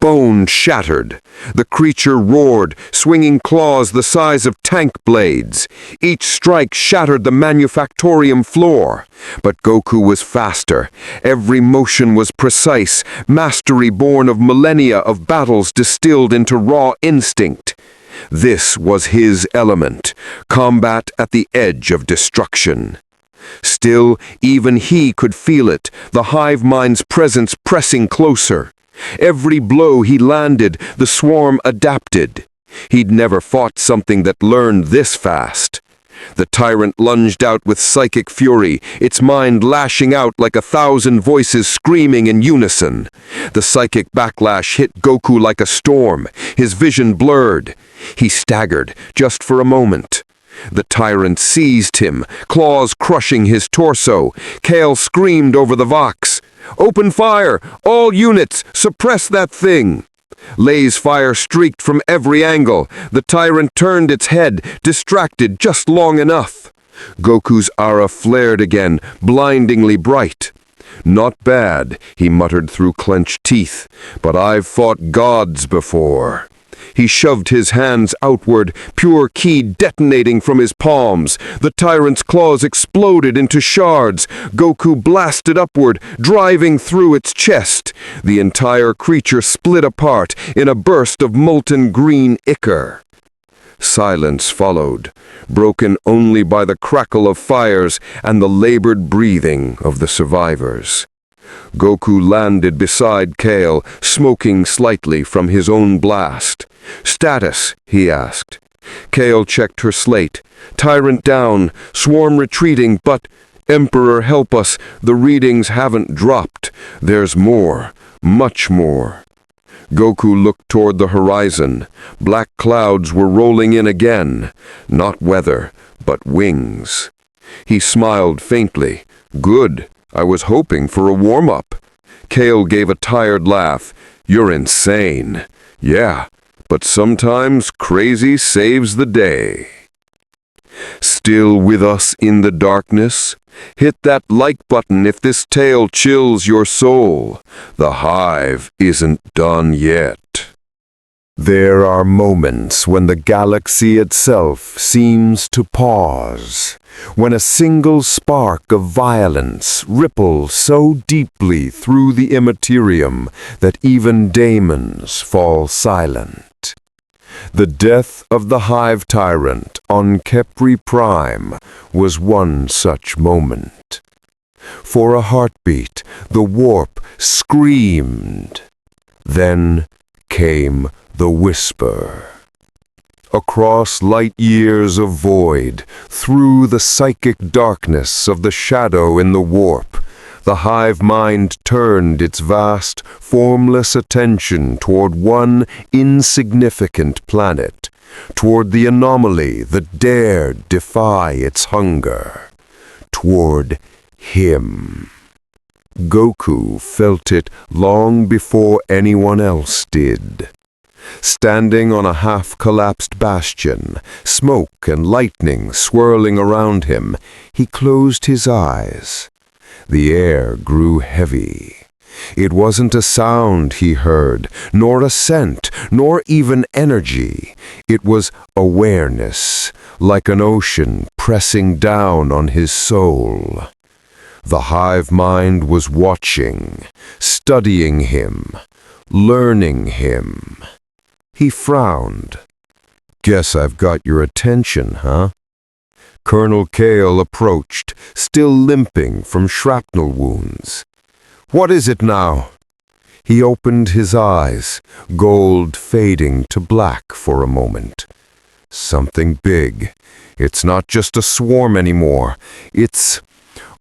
Bone shattered. The creature roared, swinging claws the size of tank blades. Each strike shattered the manufactorium floor. But Goku was faster. Every motion was precise, mastery born of millennia of battles distilled into raw instinct. This was his element, combat at the edge of destruction. Still, even he could feel it, the hive mind's presence pressing closer. Every blow he landed, the swarm adapted. He'd never fought something that learned this fast. The tyrant lunged out with psychic fury, its mind lashing out like 1,000 voices screaming in unison. The psychic backlash hit Goku like a storm, his vision blurred. He staggered, just for a moment. The tyrant seized him, claws crushing his torso. Kale screamed over the Vox. "Open fire! All units, suppress that thing!" Lay's fire streaked from every angle. The tyrant turned its head, distracted just long enough. Goku's aura flared again, blindingly bright. "Not bad," he muttered through clenched teeth, "but I've fought gods before." He shoved his hands outward, pure ki detonating from his palms. The tyrant's claws exploded into shards. Goku blasted upward, driving through its chest. The entire creature split apart in a burst of molten green ichor. Silence followed, broken only by the crackle of fires and the labored breathing of the survivors. Goku landed beside Kale, smoking slightly from his own blast. "Status?" he asked. Kale checked her slate. "Tyrant down, swarm retreating, but Emperor help us, the readings haven't dropped. There's more, much more." Goku looked toward the horizon. Black clouds were rolling in again. Not weather, but wings. He smiled faintly. "Good. I was hoping for a warm-up." Kale gave a tired laugh. "You're insane." "Yeah, but sometimes crazy saves the day." Still with us in the darkness? Hit that like button if this tale chills your soul. The hive isn't done yet. There are moments when the galaxy itself seems to pause, when a single spark of violence ripples so deeply through the immaterium that even daemons fall silent. The death of the Hive Tyrant on Kepri Prime was one such moment. For a heartbeat, the warp screamed. Then came the whisper. Across light years of void, through the psychic darkness of the shadow in the warp, the hive mind turned its vast, formless attention toward one insignificant planet, toward the anomaly that dared defy its hunger, toward him. Goku felt it long before anyone else did. Standing on a half-collapsed bastion, smoke and lightning swirling around him, he closed his eyes. The air grew heavy. It wasn't a sound he heard, nor a scent, nor even energy. It was awareness, like an ocean pressing down on his soul. The hive mind was watching, studying him, learning him. He frowned. "Guess I've got your attention, huh?" Colonel Kale approached, still limping from shrapnel wounds. "What is it now?" He opened his eyes, gold fading to black for a moment. "Something big. It's not just a swarm anymore. It's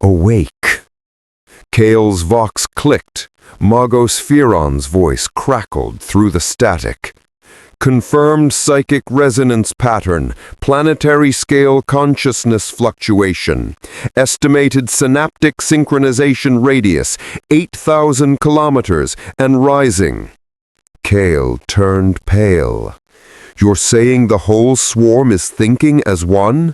awake." Kale's vox clicked. Magos Phiron's voice crackled through the static. "Confirmed psychic resonance pattern, planetary scale consciousness fluctuation, estimated synaptic synchronization radius, 8,000 kilometers and rising." Kale turned pale. "You're saying the whole swarm is thinking as one?"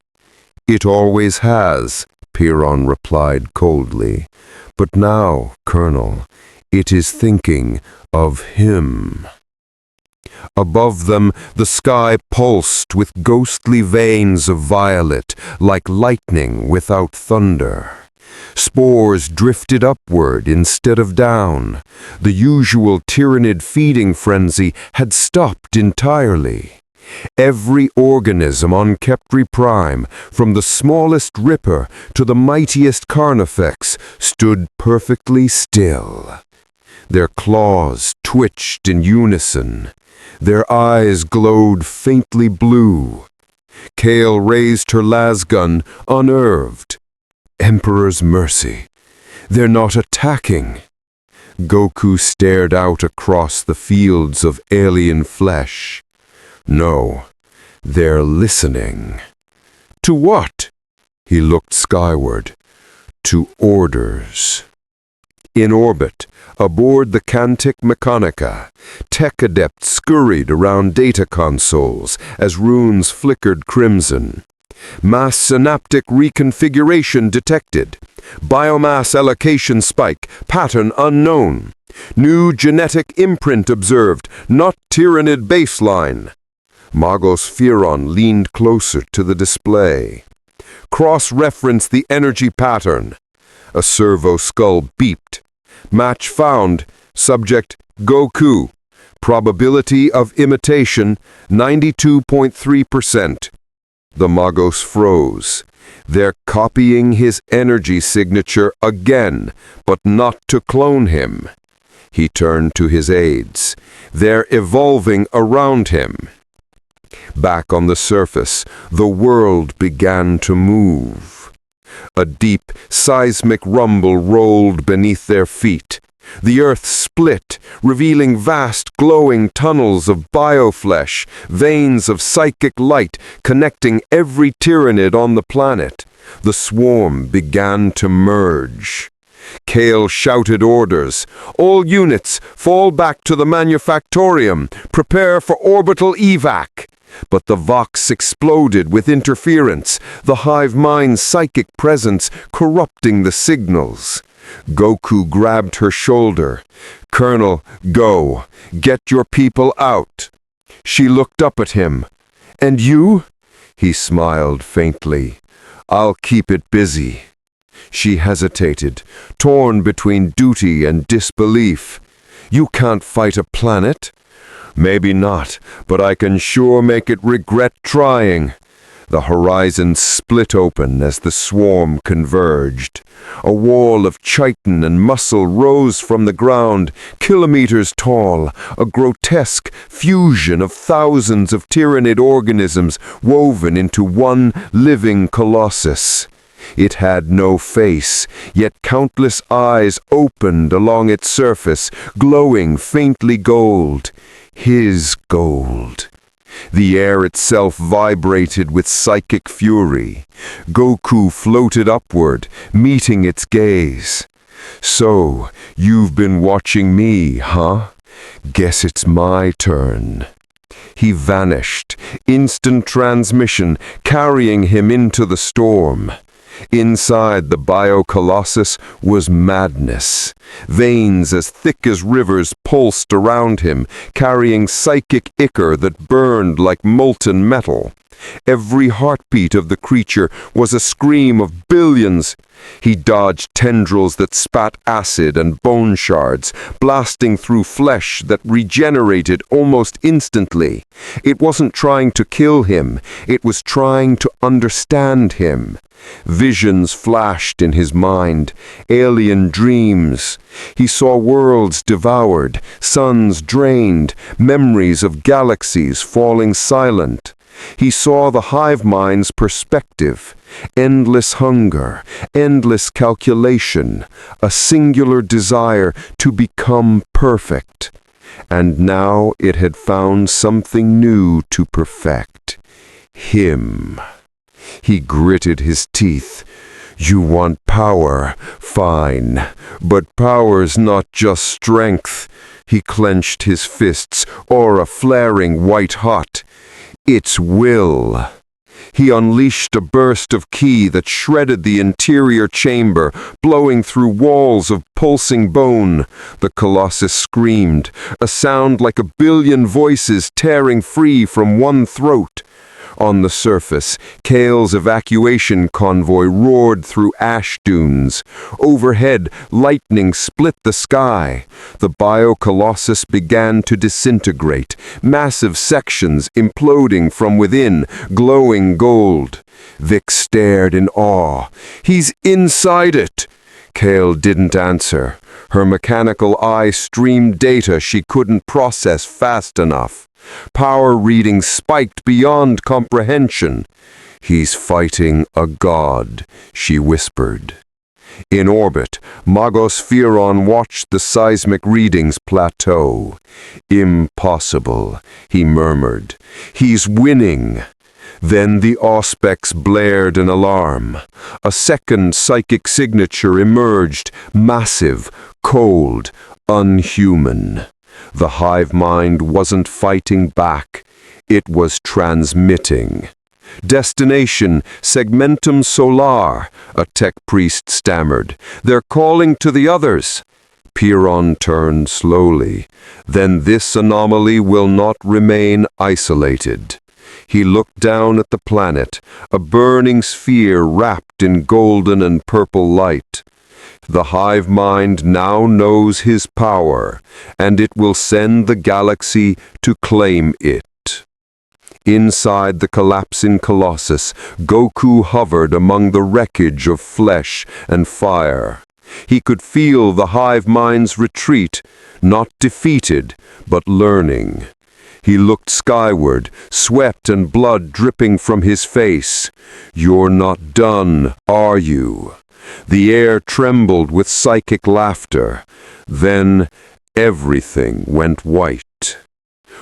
"It always has," Phiron replied coldly. "But now, Colonel, it is thinking of him." Above them, the sky pulsed with ghostly veins of violet, like lightning without thunder. Spores drifted upward instead of down. The usual Tyranid feeding frenzy had stopped entirely. Every organism on Kepri Prime, from the smallest ripper to the mightiest carnifex, stood perfectly still. Their claws twitched in unison. Their eyes glowed faintly blue. Kale raised her lasgun, unnerved. "Emperor's mercy. They're not attacking." Goku stared out across the fields of alien flesh. "No, they're listening." To what? He looked skyward. To orders. In orbit, aboard the Cantic Mechanica, tech adepts scurried around data consoles as runes flickered crimson. Mass synaptic reconfiguration detected. Biomass allocation spike, pattern unknown. New genetic imprint observed, not Tyranid baseline. Magos Pheron leaned closer to the display. Cross-reference the energy pattern. A servo skull beeped. Match found. Subject Goku. Probability of imitation 92.3%. The Magos froze. They're copying his energy signature again, but not to clone him. He turned to his aides. They're evolving around him. Back on the surface, the world began to move. A deep, seismic rumble rolled beneath their feet. The earth split, revealing vast, glowing tunnels of bioflesh, veins of psychic light connecting every Tyranid on the planet. The swarm began to merge. Kale shouted orders. All units, fall back to the manufactorium. Prepare for orbital evac. But the Vox exploded with interference, the hive mind's psychic presence corrupting the signals. Goku grabbed her shoulder. "Colonel, go. Get your people out." She looked up at him. "And you?" He smiled faintly. "I'll keep it busy." She hesitated, torn between duty and disbelief. "You can't fight a planet." "Maybe not, but I can sure make it regret trying." The horizon split open as the swarm converged. A wall of chitin and muscle rose from the ground, kilometers tall, a grotesque fusion of thousands of Tyranid organisms woven into one living colossus. It had no face, yet countless eyes opened along its surface, glowing faintly gold. His gold. The air itself vibrated with psychic fury. Goku floated upward, meeting its gaze. "So, you've been watching me, huh? Guess it's my turn." He vanished, instant transmission, carrying him into the storm. Inside the Bio-Colossus was madness. Veins as thick as rivers pulsed around him, carrying psychic ichor that burned like molten metal. Every heartbeat of the creature was a scream of billions. He dodged tendrils that spat acid and bone shards, blasting through flesh that regenerated almost instantly. It wasn't trying to kill him, it was trying to understand him. Visions flashed in his mind, alien dreams. He saw worlds devoured, suns drained, memories of galaxies falling silent. He saw the hive mind's perspective, endless hunger, endless calculation, a singular desire to become perfect. And now it had found something new to perfect. Him. He gritted his teeth. "You want power, fine, but power's not just strength." He clenched his fists, aura flaring white-hot. "It's will." He unleashed a burst of ki that shredded the interior chamber, blowing through walls of pulsing bone. The Colossus screamed, a sound like a billion voices tearing free from one throat. On the surface, Kale's evacuation convoy roared through ash dunes. Overhead, lightning split the sky. The Bio-Colossus began to disintegrate, massive sections imploding from within, glowing gold. Vic stared in awe. "He's inside it!" Kale didn't answer. Her mechanical eye streamed data she couldn't process fast enough. Power readings spiked beyond comprehension. "He's fighting a god," she whispered. In orbit, Magos Pheron watched the seismic readings plateau. "Impossible," he murmured. "He's winning." Then the auspex blared an alarm. A second psychic signature emerged, massive, cold, unhuman. The hive mind wasn't fighting back. It was transmitting. Destination, Segmentum Solar, a tech priest stammered. They're calling to the others. Piron turned slowly. Then this anomaly will not remain isolated. He looked down at the planet, a burning sphere wrapped in golden and purple light. The hive mind now knows his power, and it will send the galaxy to claim it. Inside the collapsing colossus, Goku hovered among the wreckage of flesh and fire. He could feel the hive mind's retreat, not defeated, but learning. He looked skyward, sweat and blood dripping from his face. "You're not done, are you?" The air trembled with psychic laughter. Then everything went white.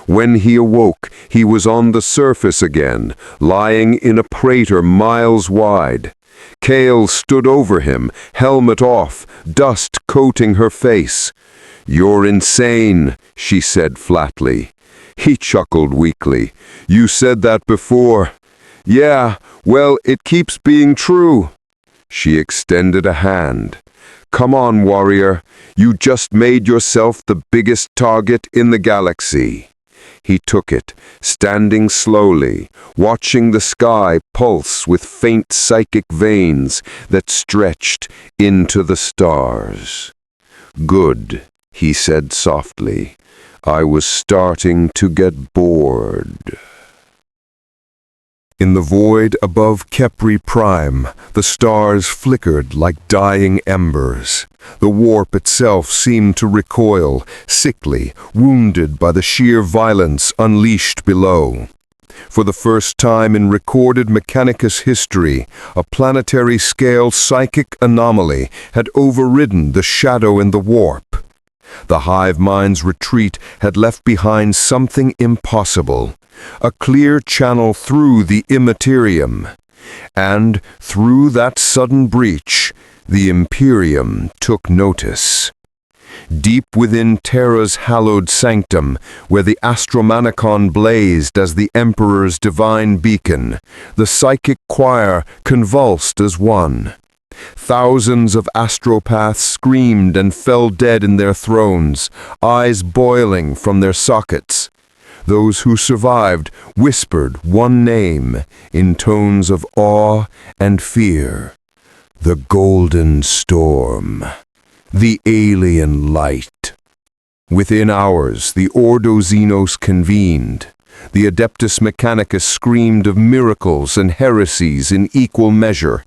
When he awoke, he was on the surface again, lying in a crater miles wide. Kale stood over him, helmet off, dust coating her face. "You're insane," she said flatly. He chuckled weakly. "You said that before." "Yeah, well, it keeps being true." She extended a hand. "Come on, warrior. You just made yourself the biggest target in the galaxy." He took it, standing slowly, watching the sky pulse with faint psychic veins that stretched into the stars. "Good," he said softly. "I was starting to get bored." In the void above Kepri Prime, the stars flickered like dying embers. The warp itself seemed to recoil, sickly, wounded by the sheer violence unleashed below. For the first time in recorded Mechanicus history, a planetary-scale psychic anomaly had overridden the shadow in the warp. The hive mind's retreat had left behind something impossible, a clear channel through the immaterium. And through that sudden breach, the Imperium took notice. Deep within Terra's hallowed sanctum, where the Astromanicon blazed as the Emperor's divine beacon, the psychic choir convulsed as one. Thousands of astropaths screamed and fell dead in their thrones, eyes boiling from their sockets. Those who survived whispered one name in tones of awe and fear: the Golden Storm, the alien light. Within hours, the Ordo Xenos convened. The Adeptus Mechanicus screamed of miracles and heresies in equal measure.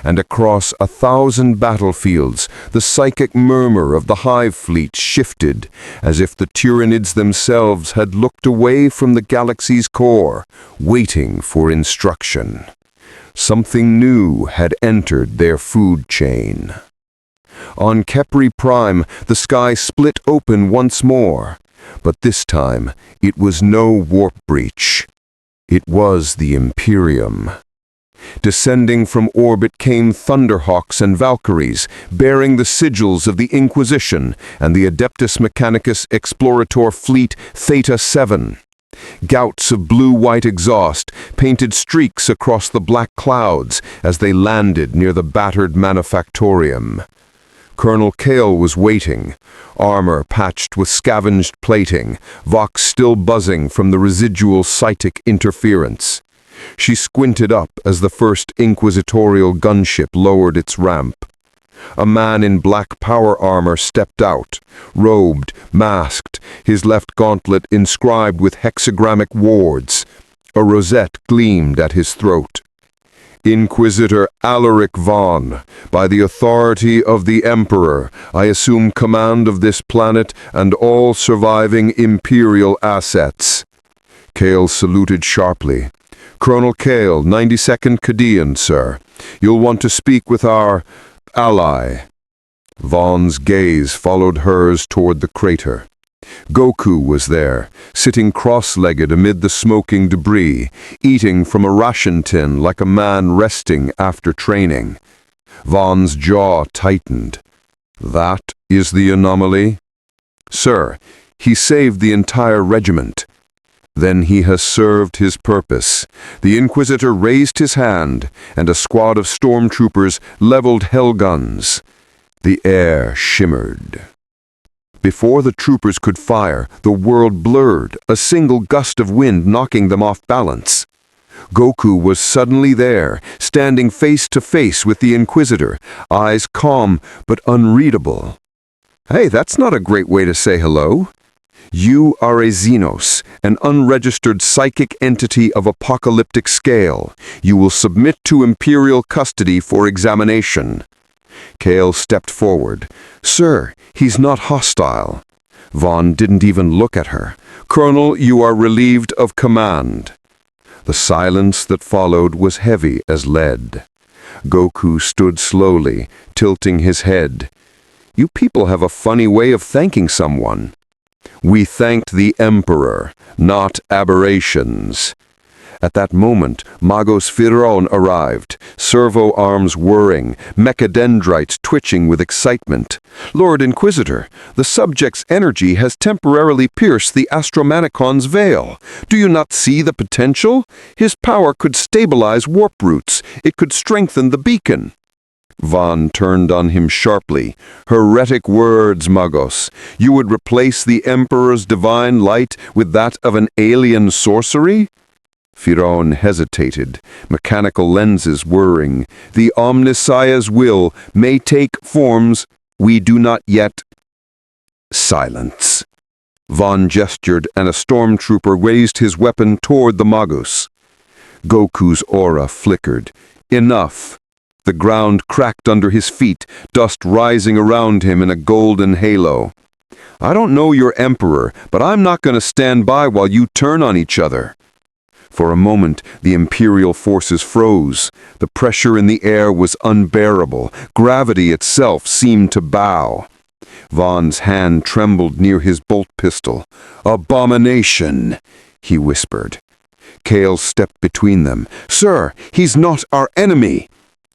And across 1,000 battlefields, the psychic murmur of the hive fleet shifted, as if the Tyranids themselves had looked away from the galaxy's core, waiting for instruction. Something new had entered their food chain. On Kepri Prime, the sky split open once more, but this time it was no warp breach. It was the Imperium. Descending from orbit came Thunderhawks and Valkyries, bearing the sigils of the Inquisition and the Adeptus Mechanicus Explorator Fleet Theta 7. Gouts of blue-white exhaust painted streaks across the black clouds as they landed near the battered manufactorium. Colonel Kale was waiting, armor patched with scavenged plating, Vox still buzzing from the residual psychic interference. She squinted up as the first inquisitorial gunship lowered its ramp. A man in black power armor stepped out, robed, masked, his left gauntlet inscribed with hexagrammic wards. A rosette gleamed at his throat. "Inquisitor Alaric Vaughn, by the authority of the Emperor, I assume command of this planet and all surviving Imperial assets." Kale saluted sharply. "Colonel Kale, 92nd Cadean, sir. You'll want to speak with our ally." Vaughn's gaze followed hers toward the crater. Goku was there, sitting cross-legged amid the smoking debris, eating from a ration tin like a man resting after training. Vaughn's jaw tightened. That is the anomaly? Sir, he saved the entire regiment. Then he has served his purpose. The Inquisitor raised his hand, and a squad of stormtroopers leveled hellguns. The air shimmered. Before the troopers could fire, the world blurred, a single gust of wind knocking them off balance. Goku was suddenly there, standing face to face with the Inquisitor, eyes calm but unreadable. Hey, that's not a great way to say hello. You are a Xenos, an unregistered psychic entity of apocalyptic scale. You will submit to Imperial custody for examination. Kale stepped forward. Sir, he's not hostile. Vaughn didn't even look at her. Colonel, you are relieved of command. The silence that followed was heavy as lead. Goku stood slowly, tilting his head. You people have a funny way of thanking someone. We thanked the Emperor, not aberrations. At that moment, Magos Firon arrived, servo arms whirring, mechadendrites twitching with excitement. Lord Inquisitor, the subject's energy has temporarily pierced the Astromanicon's veil. Do you not see the potential? His power could stabilize warp routes. It could strengthen the beacon. Vaughn turned on him sharply. Heretic words, Magos. You would replace the Emperor's divine light with that of an alien sorcery? Firon hesitated, mechanical lenses whirring. The Omnissiah's will may take forms we do not yet. Silence. Vaughn gestured, and a stormtrooper raised his weapon toward the Magus. Goku's aura flickered. Enough. The ground cracked under his feet, dust rising around him in a golden halo. I don't know your Emperor, but I'm not going to stand by while you turn on each other. For a moment, the Imperial forces froze. The pressure in the air was unbearable. Gravity itself seemed to bow. Vaughn's hand trembled near his bolt pistol. Abomination, he whispered. Kale stepped between them. Sir, he's not our enemy.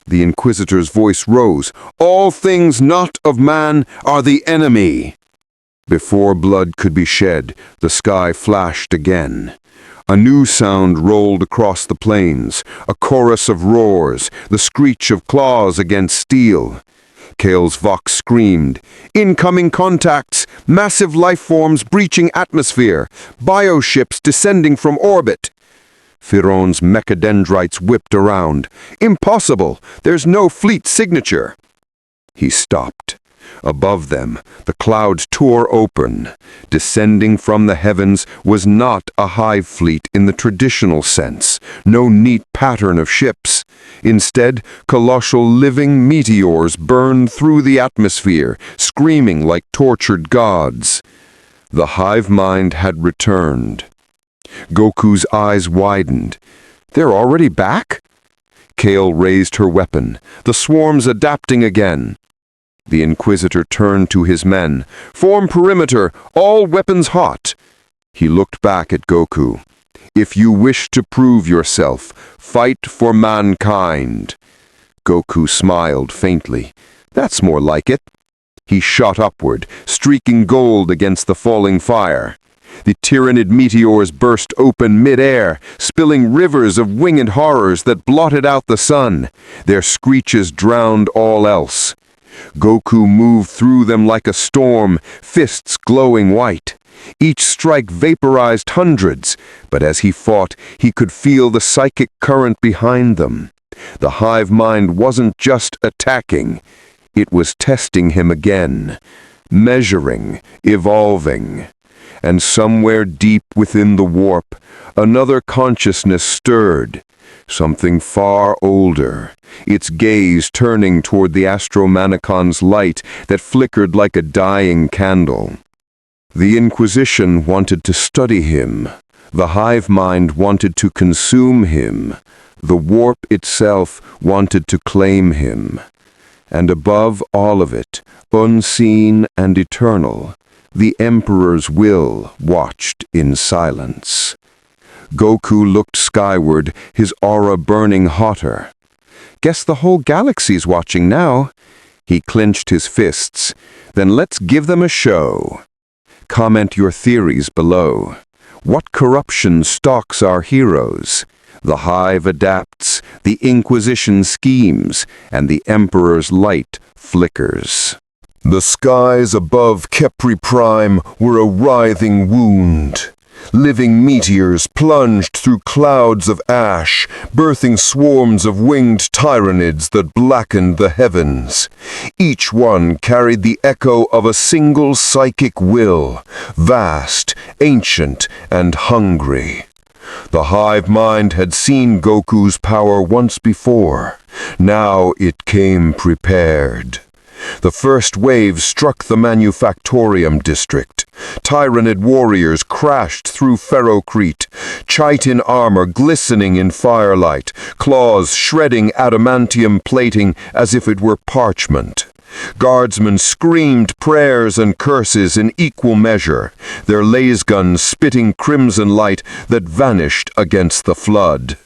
The Inquisitor's voice rose. All things not of man are the enemy. Before blood could be shed, the sky flashed again. A new sound rolled across the plains, a chorus of roars, the screech of claws against steel. Kale's Vox screamed, Incoming contacts! Massive life forms breaching atmosphere! Bioships descending from orbit! Firon's mechadendrites whipped around. Impossible! There's no fleet signature! He stopped. Above them, the clouds tore open. Descending from the heavens was not a hive fleet in the traditional sense, no neat pattern of ships. Instead, colossal living meteors burned through the atmosphere, screaming like tortured gods. The hive mind had returned. Goku's eyes widened. They're already back? Kale raised her weapon, the swarms adapting again. The Inquisitor turned to his men. Form perimeter, all weapons hot. He looked back at Goku. If you wish to prove yourself, fight for mankind. Goku smiled faintly. That's more like it. He shot upward, streaking gold against the falling fire. The Tyranid meteors burst open mid-air, spilling rivers of winged horrors that blotted out the sun. Their screeches drowned all else. Goku moved through them like a storm, fists glowing white. Each strike vaporized hundreds, but as he fought, he could feel the psychic current behind them. The hive mind wasn't just attacking, it was testing him again, measuring, evolving. And somewhere deep within the warp, another consciousness stirred. Something far older, its gaze turning toward the Astromanicon's light that flickered like a dying candle. The Inquisition wanted to study him. The hive mind wanted to consume him. The warp itself wanted to claim him. And above all of it, unseen and eternal, The Emperor's will watched in silence. Goku looked skyward, his aura burning hotter. Guess the whole galaxy's watching now. He clenched his fists. Then let's give them a show. Comment your theories below. What corruption stalks our heroes? The Hive adapts, the Inquisition schemes, and the Emperor's light flickers. The skies above Kepri Prime were a writhing wound. Living meteors plunged through clouds of ash, birthing swarms of winged Tyranids that blackened the heavens. Each one carried the echo of a single psychic will, vast, ancient, and hungry. The hive mind had seen Goku's power once before. Now it came prepared. The first wave struck the Manufactorium district. Tyranid warriors crashed through Ferrocrete, chitin armor glistening in firelight, claws shredding adamantium plating as if it were parchment. Guardsmen screamed prayers and curses in equal measure, their lasguns spitting crimson light that vanished against the flood.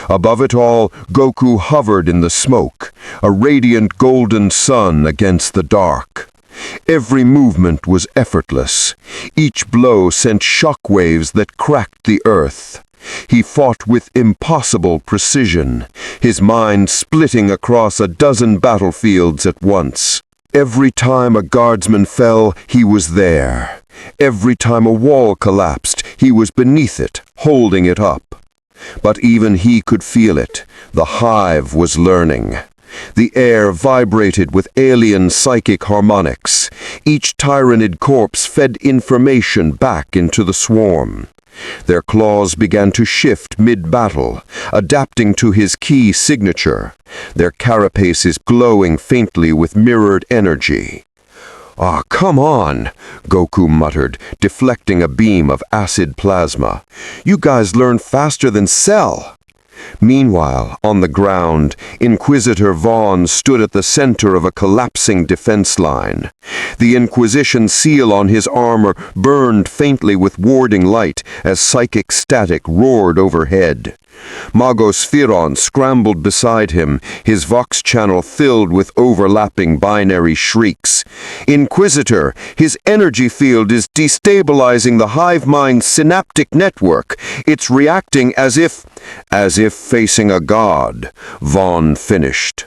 Above it all, Goku hovered in the smoke, a radiant golden sun against the dark. Every movement was effortless. Each blow sent shockwaves that cracked the earth. He fought with impossible precision, his mind splitting across a dozen battlefields at once. Every time a guardsman fell, he was there. Every time a wall collapsed, he was beneath it, holding it up. But even he could feel it. The hive was learning. The air vibrated with alien psychic harmonics. Each Tyranid corpse fed information back into the swarm. Their claws began to shift mid-battle, adapting to his key signature, their carapaces glowing faintly with mirrored energy. "Ah, come on," Goku muttered, deflecting a beam of acid plasma. "You guys learn faster than Cell." Meanwhile, on the ground, Inquisitor Vaughn stood at the center of a collapsing defense line. The Inquisition seal on his armor burned faintly with warding light as psychic static roared overhead. Magos Phiron scrambled beside him, his vox channel filled with overlapping binary shrieks. "Inquisitor, his energy field is destabilizing the hive mind's synaptic network. It's reacting as if facing a god," Vaughn finished.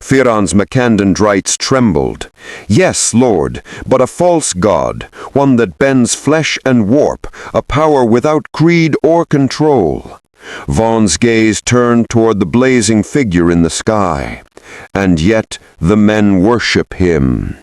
Phiron's Macandendrites trembled. "Yes, Lord, but a false god, one that bends flesh and warp, a power without creed or control." Vaughn's gaze turned toward the blazing figure in the sky. "And yet the men worship him."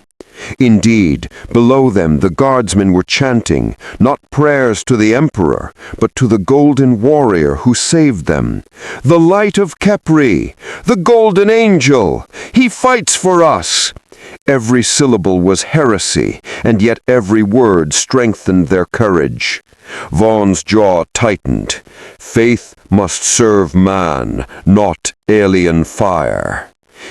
Indeed, below them the guardsmen were chanting, not prayers to the Emperor, but to the Golden Warrior who saved them. "The Light of Kepri! The Golden Angel! He fights for us!" Every syllable was heresy, and yet every word strengthened their courage. Vaughn's jaw tightened. Faith must serve man, not alien fire.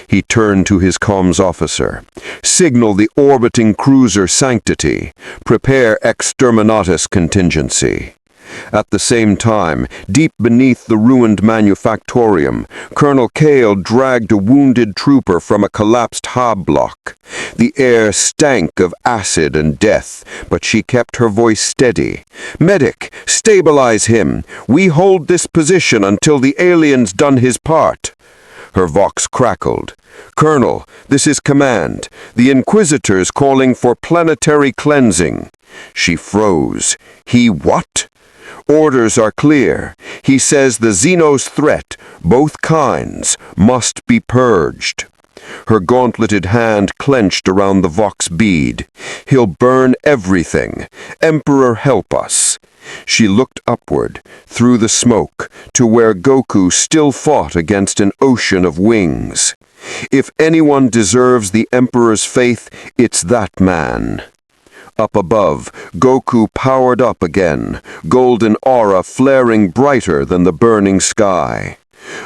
He turned to his comms officer. "Signal the orbiting cruiser Sanctity. Prepare exterminatus contingency." At the same time, deep beneath the ruined Manufactorium, Colonel Kale dragged a wounded trooper from a collapsed hob block. The air stank of acid and death, but she kept her voice steady. "Medic, stabilize him. We hold this position until the alien's done his part." Her vox crackled. "Colonel, this is command. The Inquisitor's calling for planetary cleansing." She froze. "He what?" "Orders are clear. He says the Xenos threat, both kinds, must be purged." Her gauntleted hand clenched around the vox bead. "He'll burn everything. Emperor, help us." She looked upward, through the smoke, to where Goku still fought against an ocean of wings. If anyone deserves the Emperor's faith, it's that man. Up above, Goku powered up again, golden aura flaring brighter than the burning sky.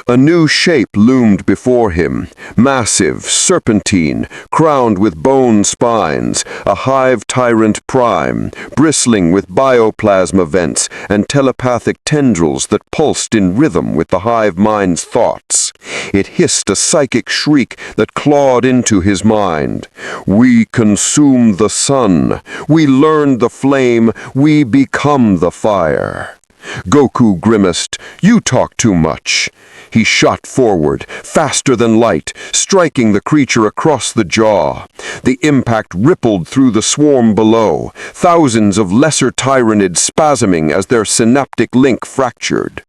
A new shape loomed before him, massive, serpentine, crowned with bone spines, a hive tyrant prime, bristling with bioplasma vents and telepathic tendrils that pulsed in rhythm with the hive mind's thoughts. It hissed a psychic shriek that clawed into his mind. We consume the sun. We learn the flame. We become the fire. Goku grimaced. You talk too much. He shot forward, faster than light, striking the creature across the jaw. The impact rippled through the swarm below, thousands of lesser Tyranids spasming as their synaptic link fractured.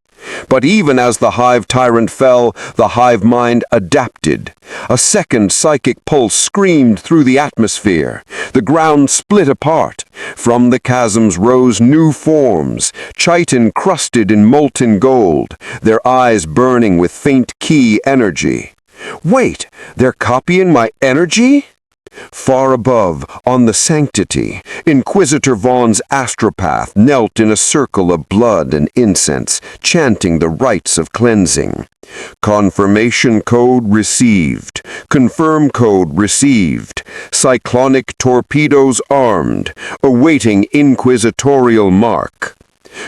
But even as the hive tyrant fell, the hive mind adapted. A second psychic pulse screamed through the atmosphere. The ground split apart. From the chasms rose new forms, chitin crusted in molten gold, their eyes burning with faint ki energy. Wait, they're copying my energy? Far above, on the sanctity, Inquisitor Vaughn's astropath knelt in a circle of blood and incense, chanting the rites of cleansing. Confirmation code received. Confirm code received. Cyclonic torpedoes armed, awaiting inquisitorial mark.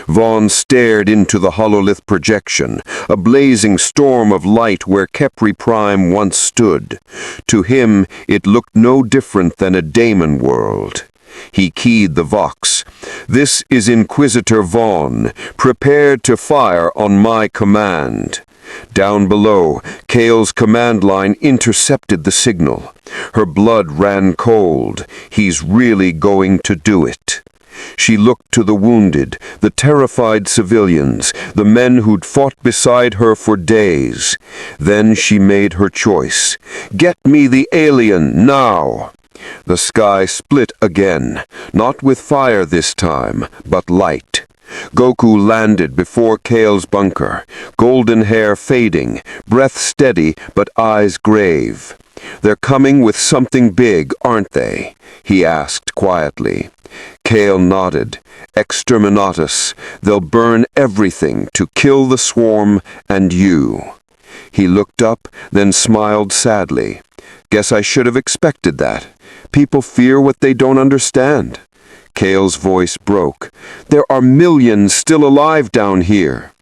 Vaughn stared into the hololith projection, a blazing storm of light where Kepri Prime once stood. To him, it looked no different than a daemon world. He keyed the vox. This is Inquisitor Vaughn, prepared to fire on my command. Down below, Kale's command line intercepted the signal. Her blood ran cold. He's really going to do it. She looked to the wounded, the terrified civilians, the men who'd fought beside her for days. Then she made her choice. Get me the alien, now! The sky split again, not with fire this time, but light. Goku landed before Kale's bunker, golden hair fading, breath steady but eyes grave. They're coming with something big, aren't they? He asked quietly. Kale nodded. Exterminatus. They'll burn everything to kill the swarm and you. He looked up, then smiled sadly. Guess I should have expected that. People fear what they don't understand. Kale's voice broke. There are millions still alive down here.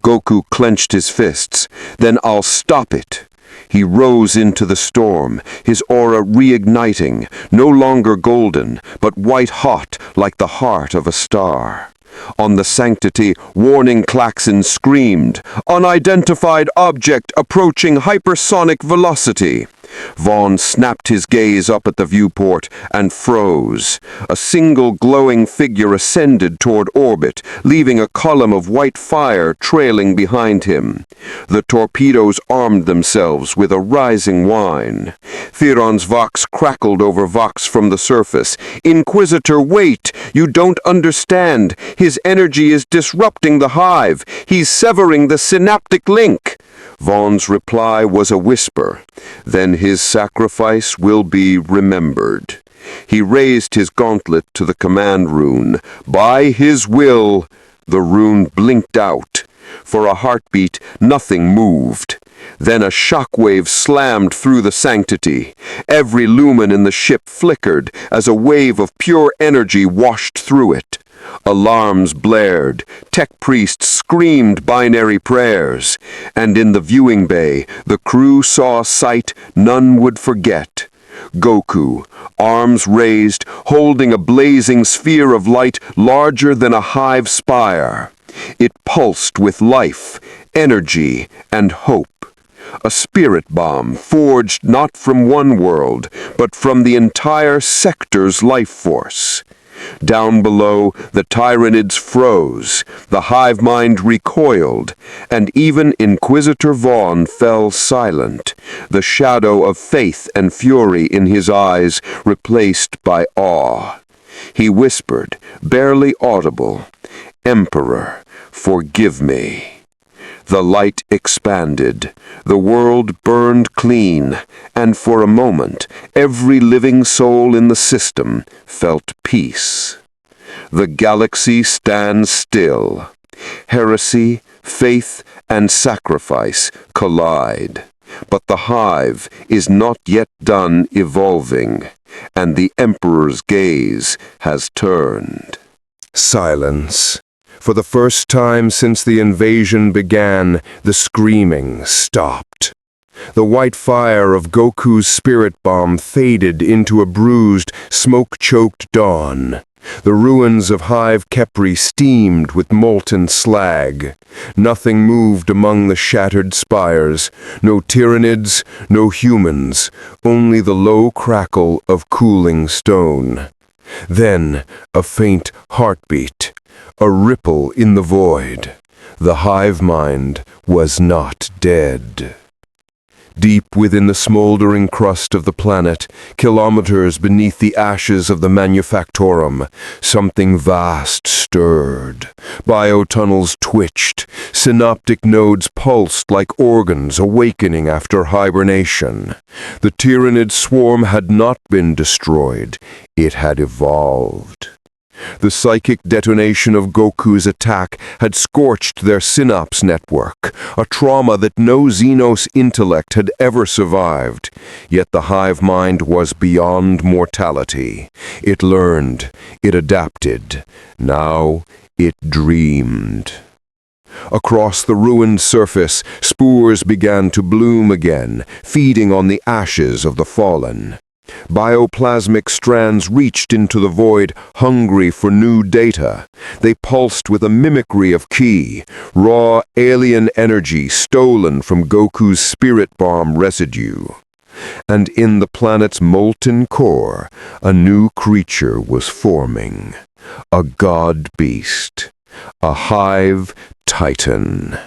Goku clenched his fists. Then I'll stop it. He rose into the storm, his aura reigniting, no longer golden, but white-hot like the heart of a star. On the sanctity, warning klaxon screamed, "Unidentified object approaching hypersonic velocity." Vaughn snapped his gaze up at the viewport and froze. A single glowing figure ascended toward orbit, leaving a column of white fire trailing behind him. The torpedoes armed themselves with a rising whine. Theron's vox crackled over vox from the surface. "Inquisitor, wait! You don't understand! His energy is disrupting the hive! He's severing the synaptic link!" Vaughn's reply was a whisper. Then his sacrifice will be remembered. He raised his gauntlet to the command rune. By his will, the rune blinked out. For a heartbeat, nothing moved. Then a shockwave slammed through the sanctity. Every lumen in the ship flickered as a wave of pure energy washed through it. Alarms blared, tech priests screamed binary prayers, and in the viewing bay, the crew saw a sight none would forget. Goku, arms raised, holding a blazing sphere of light larger than a hive spire. It pulsed with life, energy, and hope. A spirit bomb forged not from one world, but from the entire sector's life force. Down below, the Tyranids froze, the hive mind recoiled, and even Inquisitor Vaughn fell silent, the shadow of faith and fury in his eyes replaced by awe. He whispered, barely audible, "Emperor, forgive me." The light expanded, the world burned clean, and for a moment, every living soul in the system felt peace. The galaxy stands still. Heresy, faith, and sacrifice collide. But the hive is not yet done evolving, and the Emperor's gaze has turned. Silence. For the first time since the invasion began, the screaming stopped. The white fire of Goku's spirit bomb faded into a bruised, smoke-choked dawn. The ruins of Hive Kepri steamed with molten slag. Nothing moved among the shattered spires. No Tyranids, no humans, only the low crackle of cooling stone. Then, a faint heartbeat, a ripple in the void. The hive mind was not dead. Deep within the smoldering crust of the planet, kilometers beneath the ashes of the Manufactorum, something vast stirred. Biotunnels twitched, synaptic nodes pulsed like organs awakening after hibernation. The Tyranid swarm had not been destroyed, it had evolved. The psychic detonation of Goku's attack had scorched their synapse network, a trauma that no Xenos intellect had ever survived. Yet the hive mind was beyond mortality. It learned, it adapted. Now it dreamed. Across the ruined surface, spores began to bloom again, feeding on the ashes of the fallen. Bioplasmic strands reached into the void, hungry for new data. They pulsed with a mimicry of ki, raw alien energy stolen from Goku's spirit bomb residue. And in the planet's molten core, a new creature was forming. A god beast. A hive titan.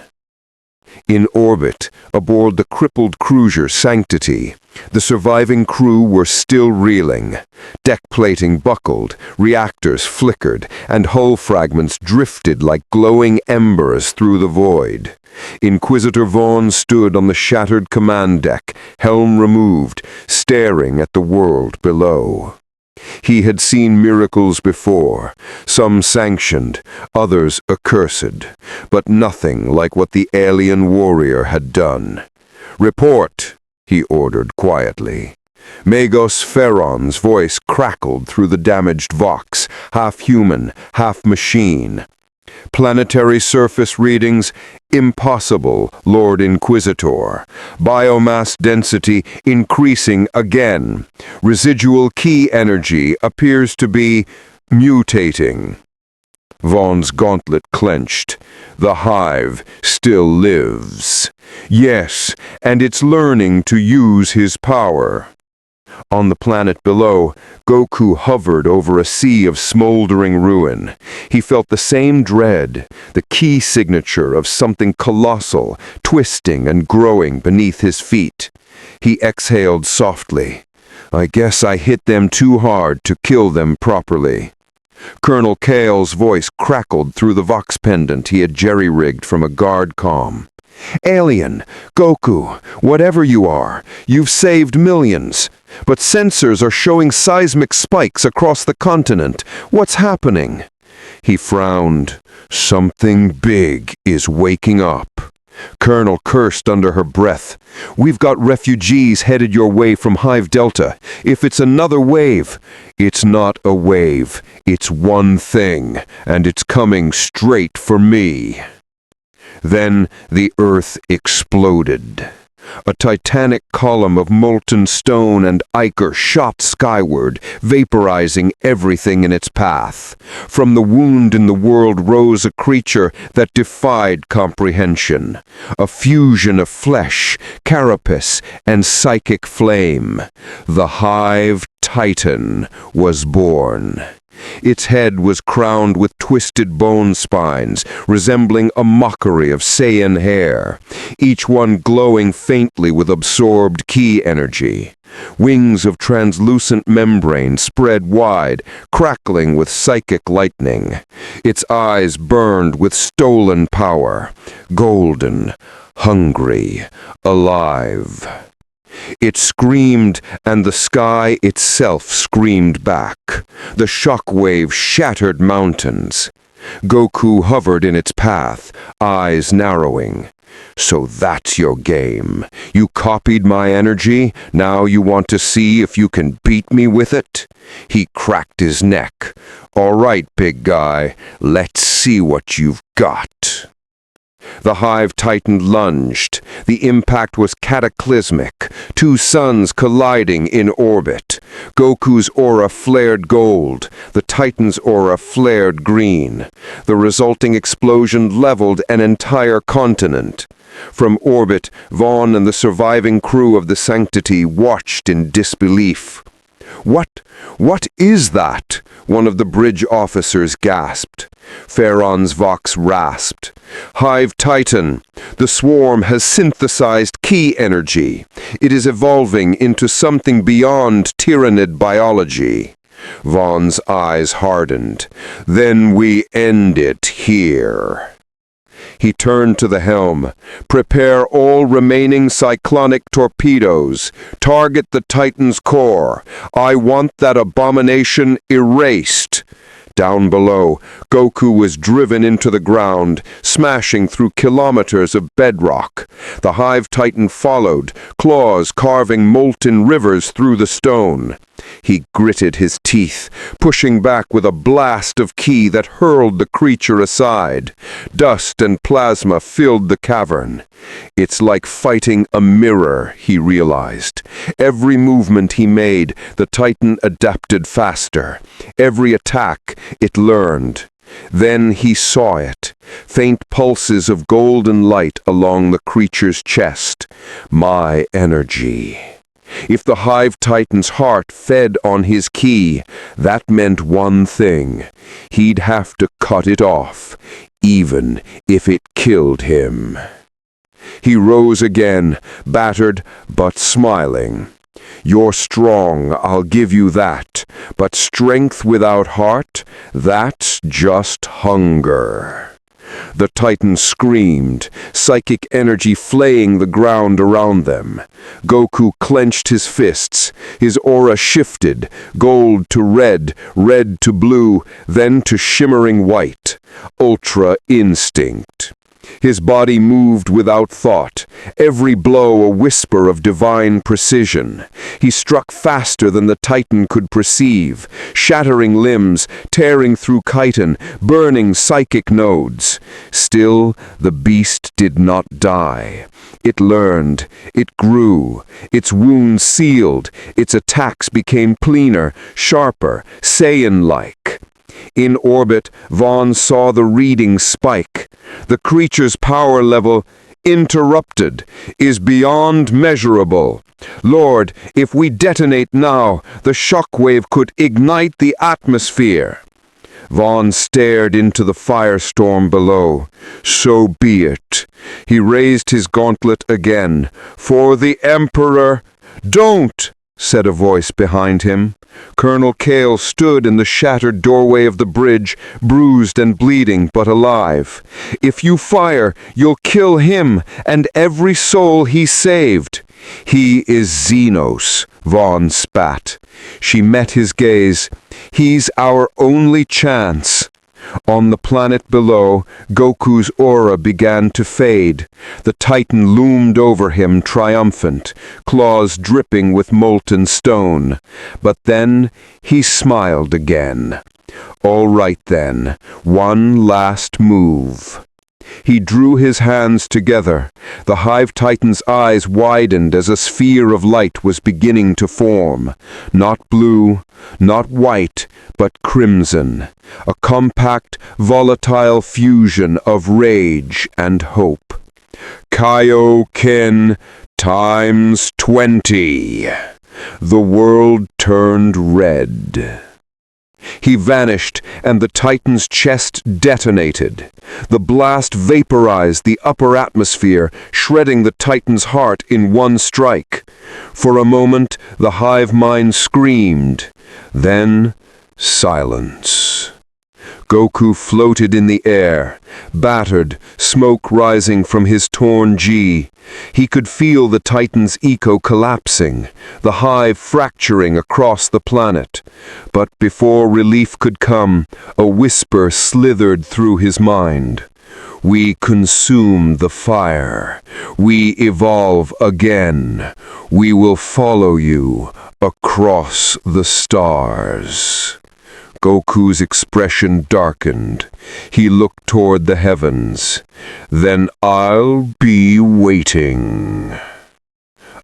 In orbit, aboard the crippled cruiser Sanctity, the surviving crew were still reeling. Deck plating buckled, reactors flickered, and hull fragments drifted like glowing embers through the void. Inquisitor Vaughn stood on the shattered command deck, helm removed, staring at the world below. He had seen miracles before, some sanctioned, others accursed, but nothing like what the alien warrior had done. "Report," he ordered quietly. Magos Ferron's voice crackled through the damaged vox, half human, half machine. "Planetary surface readings, impossible, Lord Inquisitor. Biomass density increasing again. Residual ki energy appears to be mutating." Vaughn's gauntlet clenched. The hive still lives. Yes, and it's learning to use his power. On the planet below, Goku hovered over a sea of smoldering ruin. He felt the same dread, the key signature of something colossal, twisting and growing beneath his feet. He exhaled softly. "I guess I hit them too hard to kill them properly." Colonel Kale's voice crackled through the vox pendant he had jerry-rigged from a guard comm. "Alien, Goku, whatever you are, you've saved millions. But sensors are showing seismic spikes across the continent. What's happening?" He frowned. "Something big is waking up." Colonel cursed under her breath. "We've got refugees headed your way from Hive Delta. If it's another wave..." "It's not a wave. It's one thing, and it's coming straight for me." Then the earth exploded. A titanic column of molten stone and ichor shot skyward, vaporizing everything in its path. From the wound in the world rose a creature that defied comprehension. A fusion of flesh, carapace, and psychic flame. The Hive Titan was born. Its head was crowned with twisted bone spines, resembling a mockery of Saiyan hair, each one glowing faintly with absorbed ki energy. Wings of translucent membrane spread wide, crackling with psychic lightning. Its eyes burned with stolen power, golden, hungry, alive. It screamed, and the sky itself screamed back. The shock wave shattered mountains. Goku hovered in its path, eyes narrowing. So that's your game. You copied my energy, now you want to see if you can beat me with it? He cracked his neck. All right, big guy, let's see what you've got. The Hive Titan lunged. The impact was cataclysmic. Two suns colliding in orbit. Goku's aura flared gold. The Titan's aura flared green. The resulting explosion leveled an entire continent. From orbit, Vaughn and the surviving crew of the Sanctity watched in disbelief. What is that? One of the bridge officers gasped. Pharaon's Vox rasped. Hive Titan, the swarm has synthesized key energy. It is evolving into something beyond Tyranid biology. Vaughn's eyes hardened. Then we end it here. He turned to the helm. Prepare all remaining cyclonic torpedoes. Target the Titan's core. I want that abomination erased. Down below, Goku was driven into the ground, smashing through kilometers of bedrock. The Hive Titan followed, claws carving molten rivers through the stone. He gritted his teeth, pushing back with a blast of ki that hurled the creature aside. Dust and plasma filled the cavern. It's like fighting a mirror, he realized. Every movement he made, the Titan adapted faster. Every attack, it learned. Then he saw it, faint pulses of golden light along the creature's chest. My energy. If the Hive Titan's heart fed on his ki, that meant one thing. He'd have to cut it off, even if it killed him. He rose again, battered but smiling. You're strong, I'll give you that, but strength without heart, that's just hunger. The Titan screamed, psychic energy flaying the ground around them. Goku clenched his fists. His aura shifted, gold to red, red to blue, then to shimmering white. Ultra instinct. His body moved without thought, every blow a whisper of divine precision. He struck faster than the Titan could perceive, shattering limbs, tearing through chitin, burning psychic nodes. Still, the beast did not die. It learned, it grew, its wounds sealed, its attacks became cleaner, sharper, Saiyan-like. In orbit, Vaughn saw the reading spike. The creature's power level, interrupted, is beyond measurable. Lord, if we detonate now, the shockwave could ignite the atmosphere. Vaughn stared into the firestorm below. So be it. He raised his gauntlet again. For the Emperor, don't! Said a voice behind him. Colonel Kale stood in the shattered doorway of the bridge, bruised and bleeding, but alive. If you fire, you'll kill him and every soul he saved. He is Xenos, Vaughn spat. She met his gaze. He's our only chance. On the planet below, Goku's aura began to fade. The Titan loomed over him triumphant, claws dripping with molten stone. But then he smiled again. All right then, one last move. He drew his hands together. The Hive Titan's eyes widened as a sphere of light was beginning to form. Not blue, not white, but crimson. A compact, volatile fusion of rage and hope. Kaioken times 20. The world turned red. He vanished, and the Titan's chest detonated. The blast vaporized the upper atmosphere, shredding the Titan's heart in one strike. For a moment, the hive mind screamed. Then, silence. Goku floated in the air, battered, smoke rising from his torn G. He could feel the Titan's eco collapsing, the hive fracturing across the planet. But before relief could come, a whisper slithered through his mind. We consume the fire. We evolve again. We will follow you across the stars. Goku's expression darkened. He looked toward the heavens. Then I'll be waiting.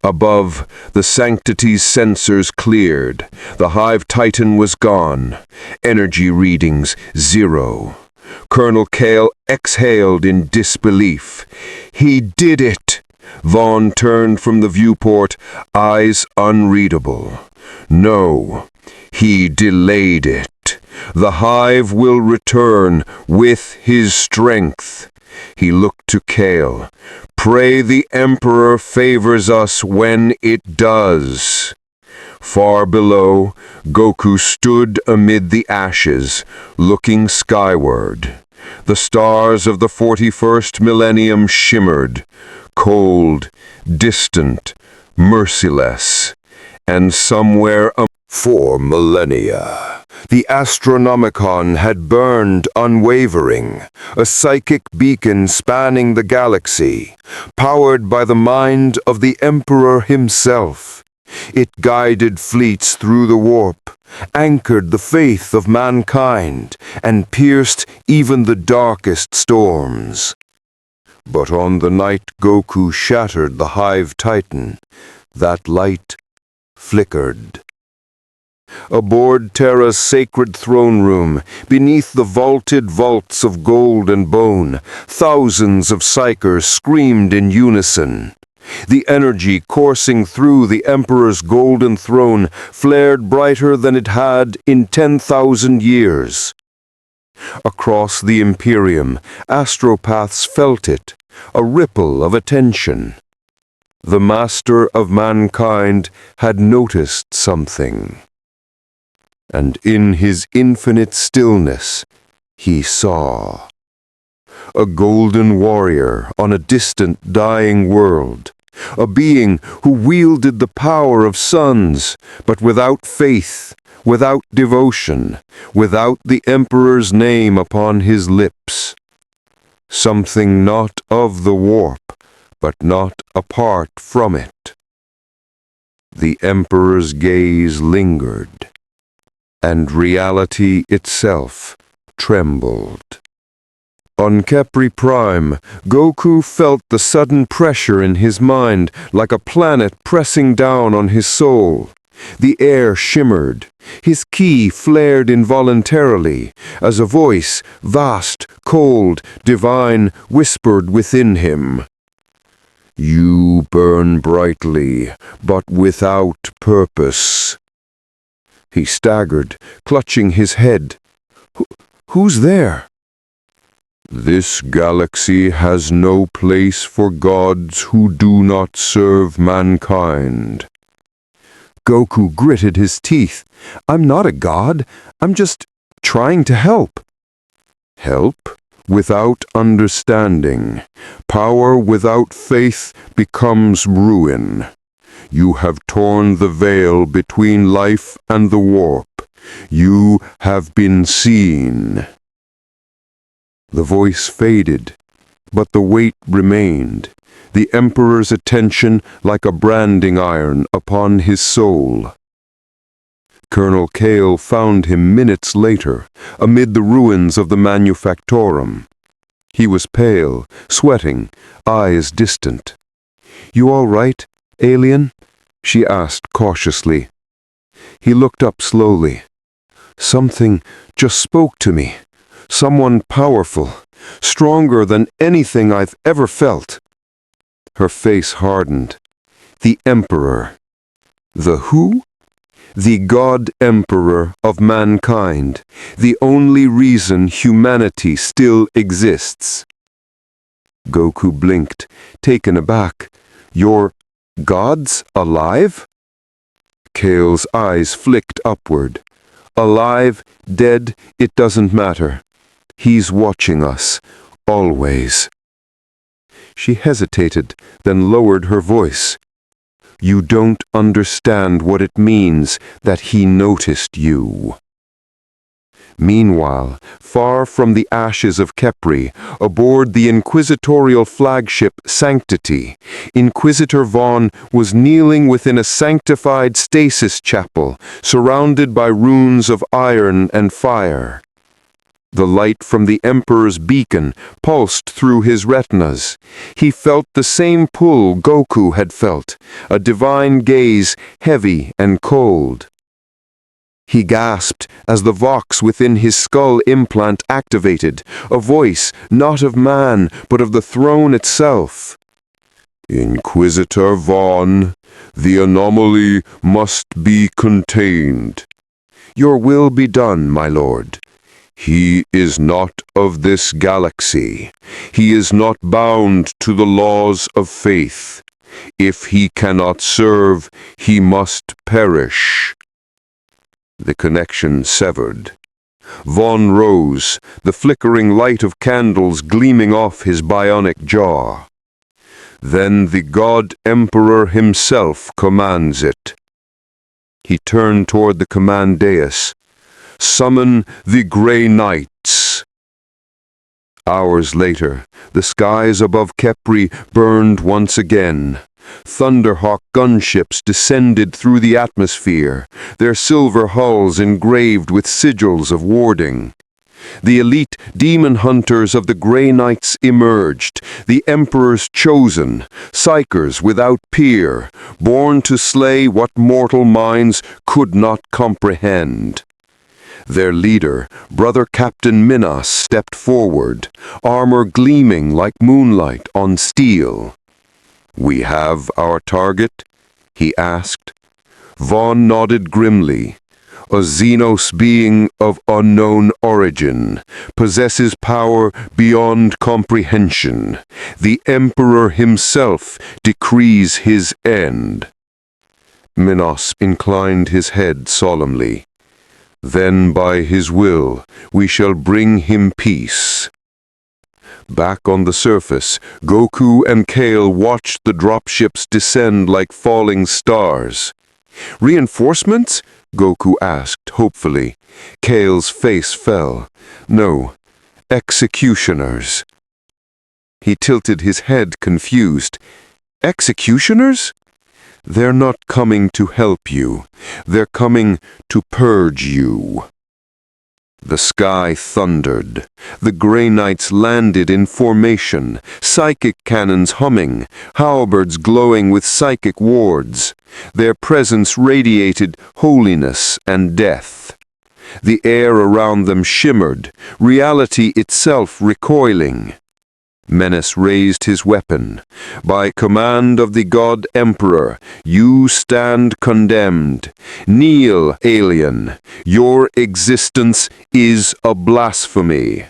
Above, the Sanctity's sensors cleared. The Hive Titan was gone. Energy readings 0. Colonel Kale exhaled in disbelief. He did it! Vaughn turned from the viewport, eyes unreadable. No, he delayed it. The Hive will return with his strength. He looked to Kale. Pray the Emperor favors us when it does. Far below, Goku stood amid the ashes, looking skyward. The stars of the 41st millennium shimmered, cold, distant, merciless, and somewhere 4 millennia. The Astronomicon had burned unwavering, a psychic beacon spanning the galaxy, powered by the mind of the Emperor himself. It guided fleets through the warp, anchored the faith of mankind, and pierced even the darkest storms. But on the night Goku shattered the Hive Titan, that light flickered. Aboard Terra's sacred throne room, beneath the vaulted vaults of gold and bone, thousands of psychers screamed in unison. The energy coursing through the Emperor's golden throne flared brighter than it had in 10,000 years. Across the Imperium, astropaths felt it, a ripple of attention. The Master of Mankind had noticed something. And in his infinite stillness, he saw a golden warrior on a distant, dying world, a being who wielded the power of suns, but without faith, without devotion, without the Emperor's name upon his lips. Something not of the warp, but not apart from it. The Emperor's gaze lingered, and reality itself trembled. On Kepri Prime, Goku felt the sudden pressure in his mind like a planet pressing down on his soul. The air shimmered. His ki flared involuntarily as a voice, vast, cold, divine, whispered within him. You burn brightly, but without purpose. He staggered, clutching his head. Who's there? This galaxy has no place for gods who do not serve mankind. Goku gritted his teeth. I'm not a god. I'm just trying to help. Help without understanding. Power without faith becomes ruin. You have torn the veil between life and the warp. You have been seen. The voice faded, but the weight remained, the Emperor's attention like a branding iron upon his soul. Colonel Kale found him minutes later, amid the ruins of the Manufactorum. He was pale, sweating, eyes distant. You all right, alien? She asked cautiously. He looked up slowly. Something just spoke to me. Someone powerful, stronger than anything I've ever felt. Her face hardened. The Emperor. The who? The God Emperor of mankind, the only reason humanity still exists. Goku blinked, taken aback. Your gods alive? Kale's eyes flicked upward. Alive, dead, it doesn't matter. He's watching us, always." She hesitated, then lowered her voice. "You don't understand what it means that he noticed you." Meanwhile, far from the ashes of Kepri, aboard the inquisitorial flagship Sanctity, Inquisitor Vaughn was kneeling within a sanctified stasis chapel, surrounded by runes of iron and fire. The light from the Emperor's beacon pulsed through his retinas. He felt the same pull Goku had felt, a divine gaze heavy and cold. He gasped as the vox within his skull implant activated, a voice not of man but of the throne itself. "Inquisitor Vaughn, the anomaly must be contained." "Your will be done, my lord." "He is not of this galaxy. He is not bound to the laws of faith. If he cannot serve, he must perish." The connection severed. Vaughn rose, the flickering light of candles gleaming off his bionic jaw. "Then the God Emperor himself commands it." He turned toward the command dais. "Summon the Grey Knights." Hours later, the skies above Kepri burned once again. Thunderhawk gunships descended through the atmosphere, their silver hulls engraved with sigils of warding. The elite demon hunters of the Grey Knights emerged, the Emperor's chosen, psychers without peer, born to slay what mortal minds could not comprehend. Their leader, Brother Captain Minas, stepped forward, armor gleaming like moonlight on steel. "We have our target?" he asked. Vaughn nodded grimly. "A Xenos being of unknown origin, possesses power beyond comprehension. The Emperor himself decrees his end." Minas inclined his head solemnly. "Then by his will we shall bring him peace." Back on the surface, Goku and Kale watched the dropships descend like falling stars. "Reinforcements?" Goku asked hopefully. Kale's face fell. "No, executioners." He tilted his head, confused. "Executioners?" "They're not coming to help you. They're coming to purge you." The sky thundered. The Grey Knights landed in formation, psychic cannons humming, halberds glowing with psychic wards. Their presence radiated holiness and death. The air around them shimmered, reality itself recoiling. Menace raised his weapon. "By command of the God Emperor, you stand condemned. Kneel, alien. Your existence is a blasphemy."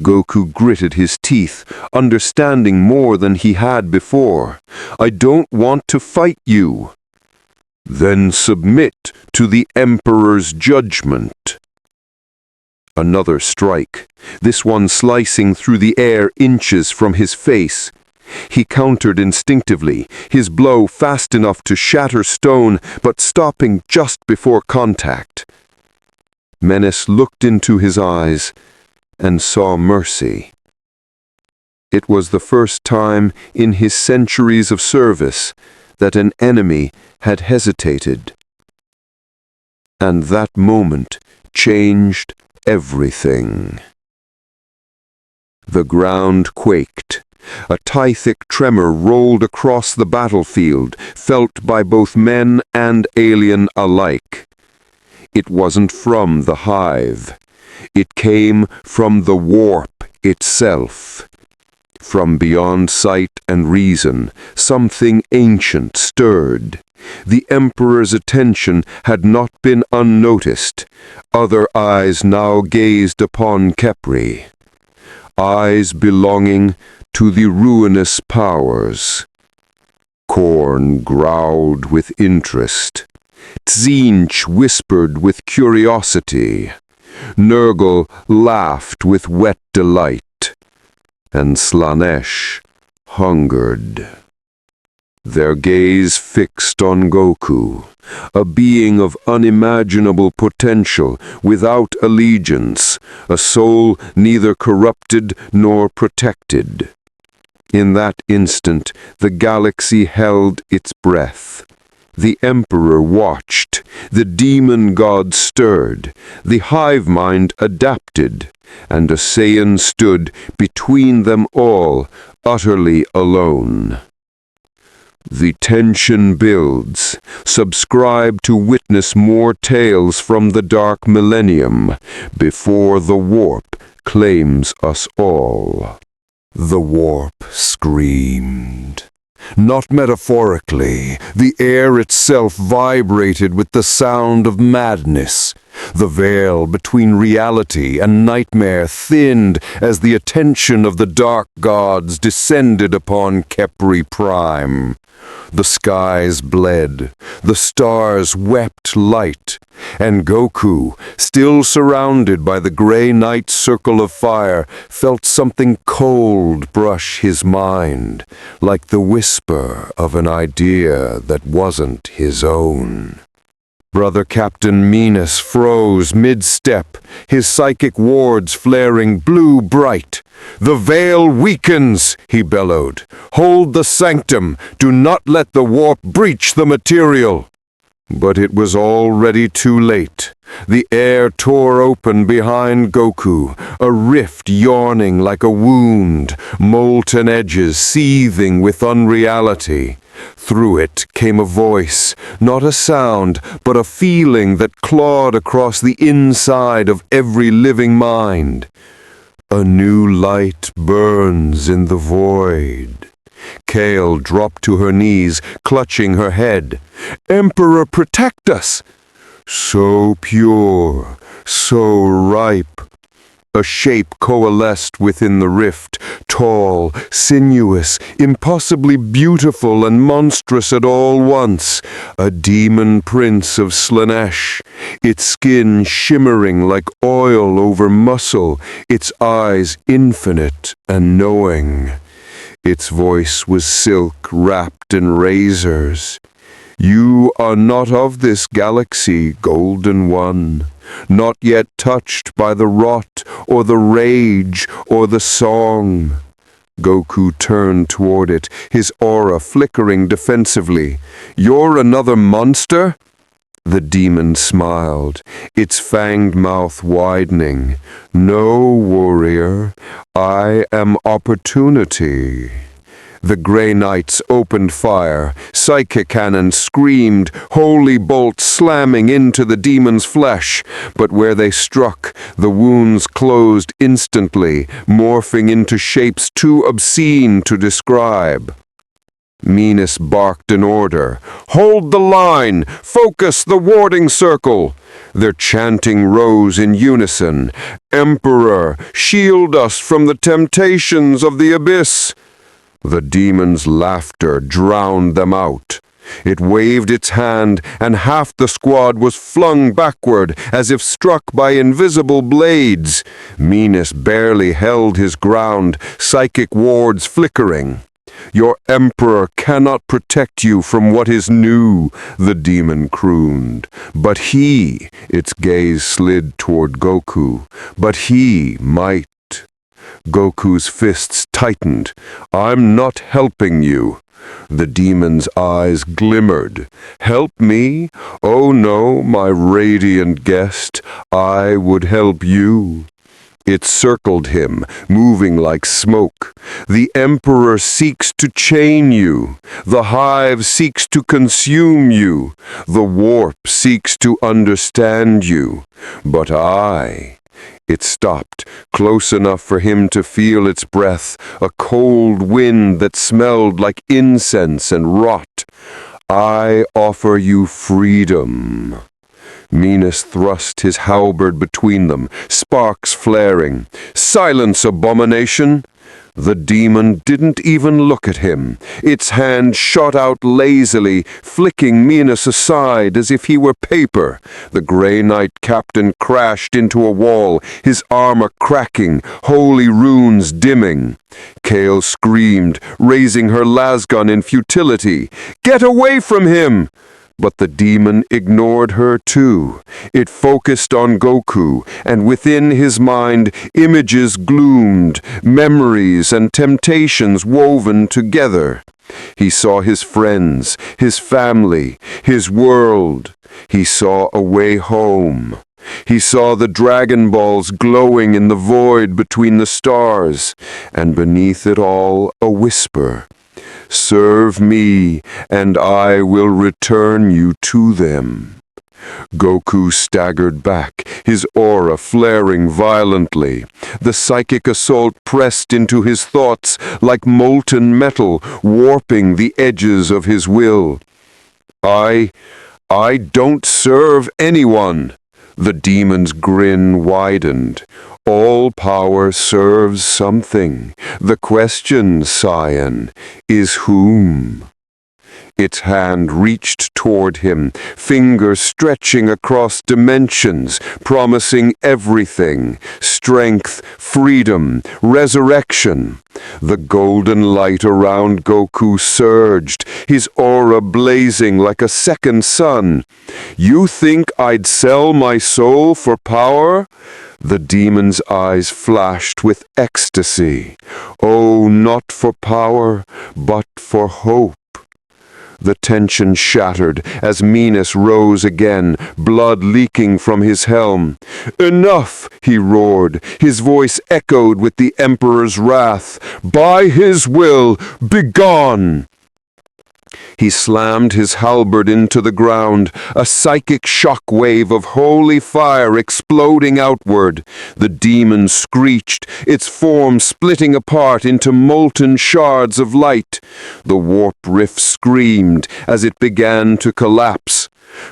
Goku gritted his teeth, understanding more than he had before. "I don't want to fight you." "Then submit to the Emperor's judgment." Another strike, this one slicing through the air inches from his face. He countered instinctively, his blow fast enough to shatter stone, but stopping just before contact. Menace looked into his eyes and saw mercy. It was the first time in his centuries of service that an enemy had hesitated. And that moment changed everything. The ground quaked. A Tythic tremor rolled across the battlefield, felt by both men and alien alike. It wasn't from the hive. It came from the warp itself. From beyond sight and reason, something ancient stirred. The Emperor's attention had not been unnoticed. Other eyes now gazed upon Kepri. Eyes belonging to the ruinous powers. Korn growled with interest. Tzeentch whispered with curiosity. Nurgle laughed with wet delight, and Slaanesh hungered. Their gaze fixed on Goku, a being of unimaginable potential without allegiance, a soul neither corrupted nor protected. In that instant, the galaxy held its breath. The Emperor watched, the demon god stirred, the hive mind adapted, and a Saiyan stood between them all, utterly alone. The tension builds. Subscribe to witness more tales from the dark millennium before the warp claims us all. The warp screamed. Not metaphorically, the air itself vibrated with the sound of madness. The veil between reality and nightmare thinned as the attention of the dark gods descended upon Khepri Prime. The skies bled, the stars wept light, and Goku, still surrounded by the gray night circle of fire, felt something cold brush his mind, like the whisper of an idea that wasn't his own. Brother Captain Minas froze mid-step, his psychic wards flaring blue bright. "The veil weakens," he bellowed. "Hold the sanctum. Do not let the warp breach the material." But it was already too late. The air tore open behind Goku, a rift yawning like a wound, molten edges seething with unreality. Through it came a voice, not a sound, but a feeling that clawed across the inside of every living mind. A new light burns in the void. Kale dropped to her knees, clutching her head. "Emperor, protect us!" So pure, so ripe. A shape coalesced within the rift, tall, sinuous, impossibly beautiful and monstrous at all once. A demon prince of Slaanesh, its skin shimmering like oil over muscle, its eyes infinite and knowing. Its voice was silk wrapped in razors. "You are not of this galaxy, Golden One, not yet touched by the rot or the rage or the song." Goku turned toward it, his aura flickering defensively. "You're another monster?" The demon smiled, its fanged mouth widening. "No, warrior, I am opportunity." The Grey Knights opened fire. Psychic cannons screamed, holy bolts slamming into the demon's flesh. But where they struck, the wounds closed instantly, morphing into shapes too obscene to describe. Minas barked an order. "Hold the line! Focus the warding circle!" Their chanting rose in unison. "Emperor, shield us from the temptations of the abyss!" The demon's laughter drowned them out. It waved its hand, and half the squad was flung backward as if struck by invisible blades. Minas barely held his ground, psychic wards flickering. "Your emperor cannot protect you from what is new," the demon crooned. "But he," its gaze slid toward Goku, "but he might." Goku's fists tightened. "I'm not helping you." The demon's eyes glimmered. "Help me? Oh no, my radiant guest. I would help you." It circled him, moving like smoke. "The Emperor seeks to chain you. The hive seeks to consume you. The warp seeks to understand you. But I..." It stopped, close enough for him to feel its breath, a cold wind that smelled like incense and rot. "I offer you freedom." Minas thrust his halberd between them, sparks flaring. "Silence, abomination!" The demon didn't even look at him. Its hand shot out lazily, flicking Minas aside as if he were paper. The Grey Knight captain crashed into a wall, his armor cracking, holy runes dimming. Kale screamed, raising her lasgun in futility. "Get away from him!" But the demon ignored her too. It focused on Goku, and within his mind images gloomed, memories and temptations woven together. He saw his friends, his family, his world. He saw a way home. He saw the Dragon Balls glowing in the void between the stars, and beneath it all a whisper. "Serve me, and I will return you to them." Goku staggered back, his aura flaring violently. The psychic assault pressed into his thoughts like molten metal, warping the edges of his will. I don't serve anyone." The demon's grin widened. "All power serves something. The question, Saiyan, is whom?" Its hand reached toward him, fingers stretching across dimensions, promising everything: strength, freedom, resurrection. The golden light around Goku surged, his aura blazing like a second sun. "You think I'd sell my soul for power?" The demon's eyes flashed with ecstasy. "Oh, not for power, but for hope." The tension shattered as Minas rose again, blood leaking from his helm. "Enough!" he roared. His voice echoed with the Emperor's wrath. "By his will, begone!" He slammed his halberd into the ground, a psychic shockwave of holy fire exploding outward. The demon screeched, its form splitting apart into molten shards of light. The warp rift screamed as it began to collapse.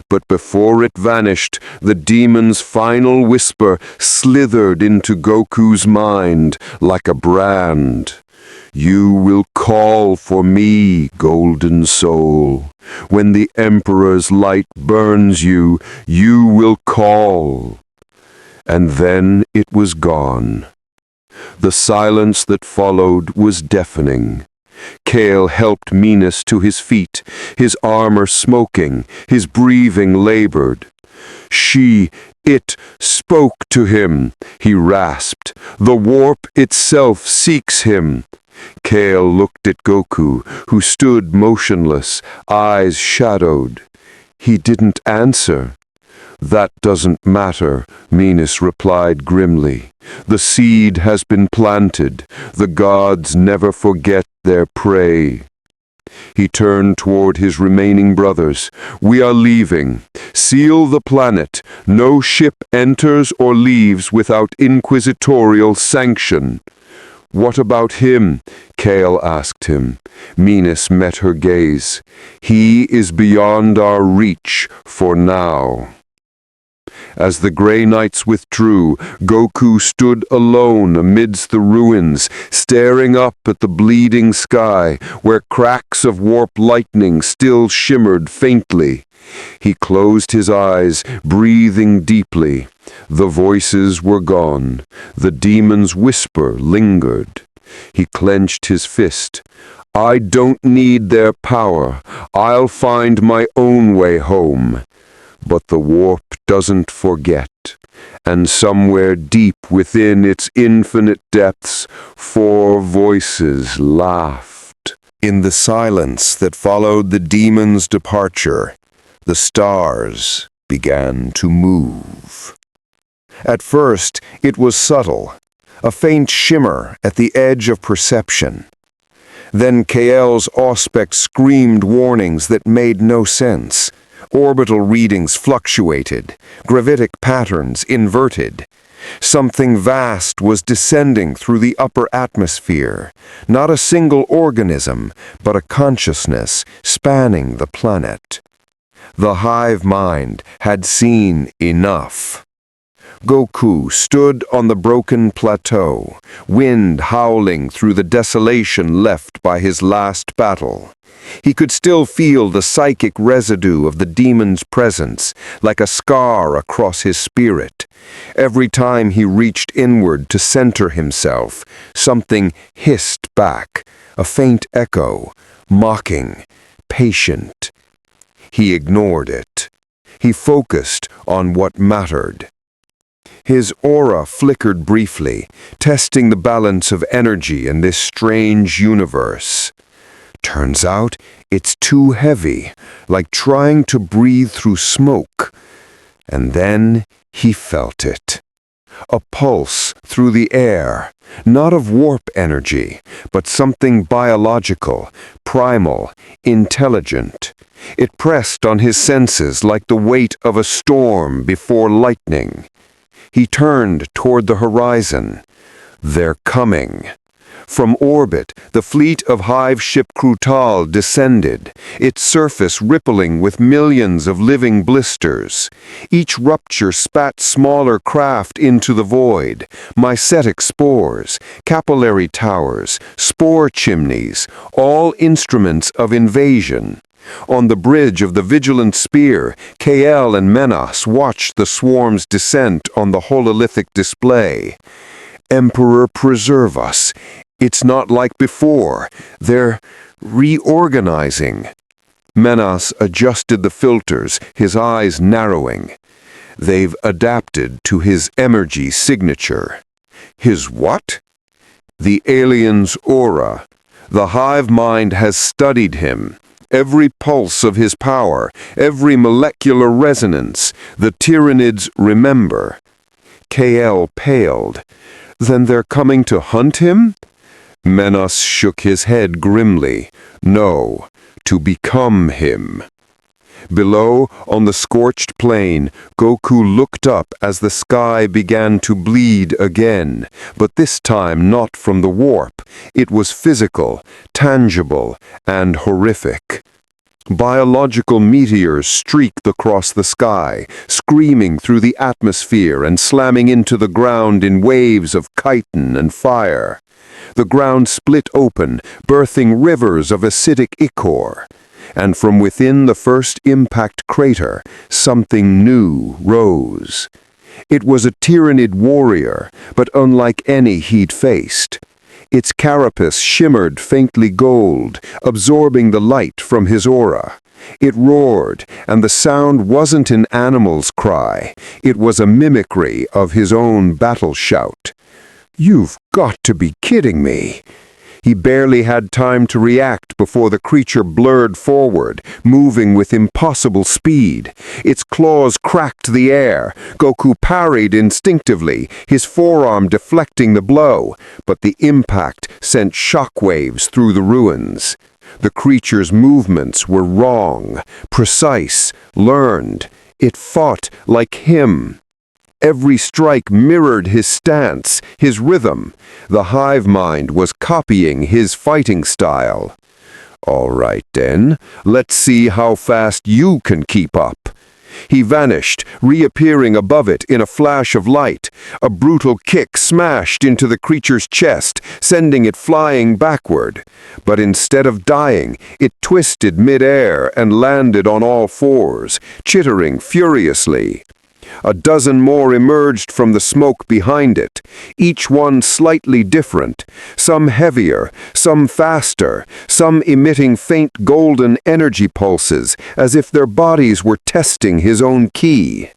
But before it vanished, the demon's final whisper slithered into Goku's mind like a brand. "You will call for me, golden soul. When the Emperor's light burns you, you will call." And then it was gone. The silence that followed was deafening. Kale helped Minas to his feet, his armor smoking, his breathing labored. It spoke to him, he rasped. "The warp itself seeks him." Kale looked at Goku, who stood motionless, eyes shadowed. He didn't answer. "That doesn't matter," Minas replied grimly. "The seed has been planted. The gods never forget their prey." He turned toward his remaining brothers. "We are leaving. Seal the planet. No ship enters or leaves without inquisitorial sanction." "What about him?" Kale asked him. Minas met her gaze. "He is beyond our reach for now." As the Grey Knights withdrew, Goku stood alone amidst the ruins, staring up at the bleeding sky, where cracks of warp lightning still shimmered faintly. He closed his eyes, breathing deeply. The voices were gone. The demon's whisper lingered. He clenched his fist. "I don't need their power. I'll find my own way home." But the warp doesn't forget, and somewhere deep within its infinite depths, four voices laughed. In the silence that followed the demon's departure, the stars began to move. At first, it was subtle, a faint shimmer at the edge of perception. Then Kael's aspect screamed warnings that made no sense. Orbital readings fluctuated, gravitic patterns inverted. Something vast was descending through the upper atmosphere, not a single organism, but a consciousness spanning the planet. The hive mind had seen enough. Goku stood on the broken plateau, wind howling through the desolation left by his last battle. He could still feel the psychic residue of the demon's presence, like a scar across his spirit. Every time he reached inward to center himself, something hissed back, a faint echo, mocking, patient. He ignored it. He focused on what mattered. His aura flickered briefly, testing the balance of energy in this strange universe. Turns out it's too heavy, like trying to breathe through smoke. And then he felt it. A pulse through the air, not of warp energy, but something biological, primal, intelligent. It pressed on his senses like the weight of a storm before lightning. He turned toward the horizon. They're coming. From orbit, the fleet of Hive ship Crutal descended, its surface rippling with millions of living blisters. Each rupture spat smaller craft into the void, mycetic spores, capillary towers, spore chimneys, all instruments of invasion. On the bridge of the Vigilant Spear, KL and Menas watched the swarm's descent on the hololithic display. Emperor preserve us. It's not like before. They're reorganizing. Menas adjusted the filters, his eyes narrowing. They've adapted to his emergy signature. His what? The alien's aura. The hive mind has studied him. Every pulse of his power, every molecular resonance, the Tyranids remember. KL paled. Then they're coming to hunt him? Menas shook his head grimly. No, to become him. Below, on the scorched plain, Goku looked up as the sky began to bleed again, but this time not from the warp. It was physical, tangible, and horrific. Biological meteors streaked across the sky, screaming through the atmosphere and slamming into the ground in waves of chitin and fire. The ground split open, birthing rivers of acidic ichor. And from within the first impact crater, something new rose. It was a Tyranid warrior, but unlike any he'd faced. Its carapace shimmered faintly gold, absorbing the light from his aura. It roared, and the sound wasn't an animal's cry. It was a mimicry of his own battle shout. "You've got to be kidding me!" He barely had time to react before the creature blurred forward, moving with impossible speed. Its claws cracked the air. Goku parried instinctively, his forearm deflecting the blow, but the impact sent shockwaves through the ruins. The creature's movements were wrong, precise, learned. It fought like him. Every strike mirrored his stance, his rhythm. The hive mind was copying his fighting style. All right then, let's see how fast you can keep up. He vanished, reappearing above it in a flash of light. A brutal kick smashed into the creature's chest, sending it flying backward. But instead of dying, it twisted mid-air and landed on all fours, chittering furiously. A dozen more emerged from the smoke behind it, each one slightly different, some heavier, some faster, some emitting faint golden energy pulses, as if their bodies were testing his own ki.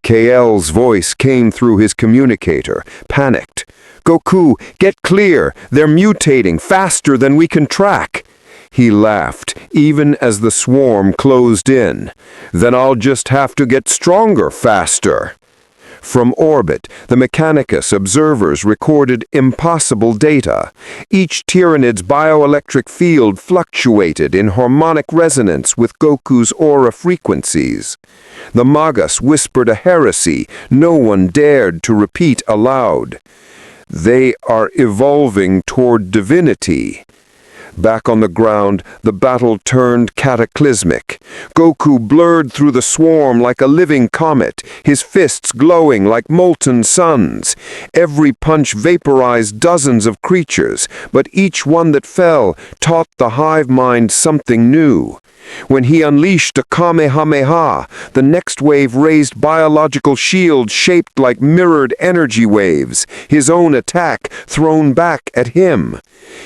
KL's voice came through his communicator, panicked. "Goku, get clear! They're mutating faster than we can track!" He laughed, even as the swarm closed in. "Then I'll just have to get stronger faster." From orbit, the Mechanicus observers recorded impossible data. Each Tyranid's bioelectric field fluctuated in harmonic resonance with Goku's aura frequencies. The Magus whispered a heresy no one dared to repeat aloud. "They are evolving toward divinity." Back on the ground, the battle turned cataclysmic. Goku blurred through the swarm like a living comet, his fists glowing like molten suns. Every punch vaporized dozens of creatures, but each one that fell taught the hive mind something new. When he unleashed a Kamehameha, the next wave raised biological shields shaped like mirrored energy waves, his own attack thrown back at him.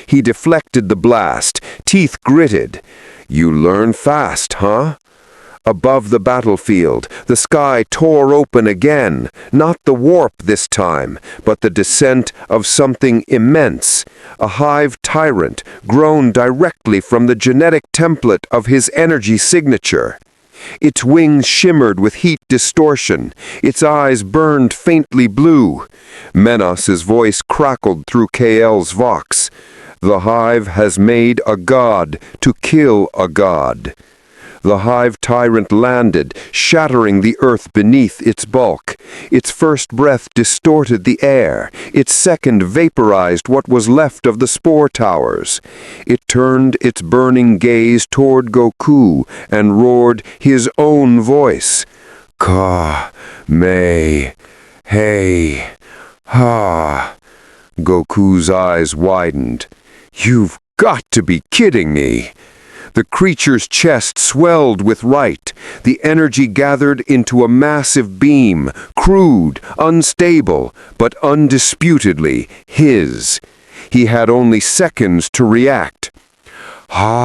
He deflected the blast, teeth gritted. "You learn fast, huh?" Above the battlefield, the sky tore open again, not the warp this time, but the descent of something immense, a hive tyrant grown directly from the genetic template of his energy signature. Its wings shimmered with heat distortion, its eyes burned faintly blue. Menos's voice crackled through KL's vox. "The hive has made a god to kill a god." The hive tyrant landed, shattering the earth beneath its bulk. Its first breath distorted the air. Its second vaporized what was left of the spore towers. It turned its burning gaze toward Goku and roared his own voice. "Ka, me, hey, ha." Goku's eyes widened. "You've got to be kidding me." The creature's chest swelled with right. The energy gathered into a massive beam, crude, unstable, but undisputedly his. He had only seconds to react. "Ah!"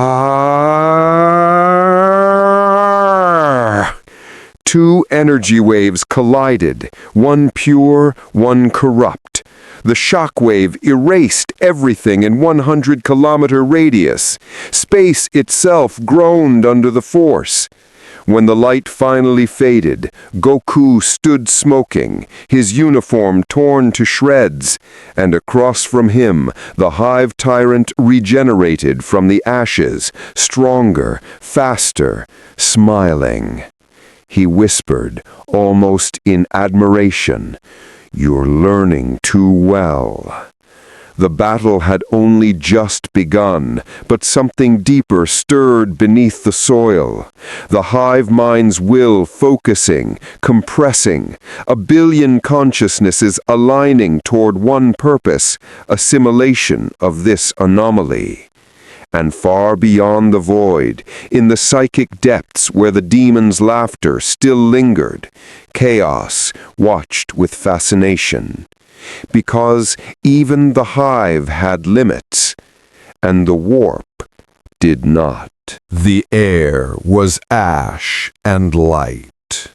Two energy waves collided, one pure, one corrupt. The shockwave erased everything in 100-kilometer radius. Space itself groaned under the force. When the light finally faded, Goku stood smoking, his uniform torn to shreds, and across from him, the hive tyrant regenerated from the ashes, stronger, faster, smiling. He whispered, almost in admiration, "You're learning too well." The battle had only just begun, but something deeper stirred beneath the soil. The hive mind's will focusing, compressing, a billion consciousnesses aligning toward one purpose, assimilation of this anomaly. And far beyond the void, in the psychic depths where the demon's laughter still lingered, chaos watched with fascination. Because even the hive had limits, and the warp did not. The air was ash and light.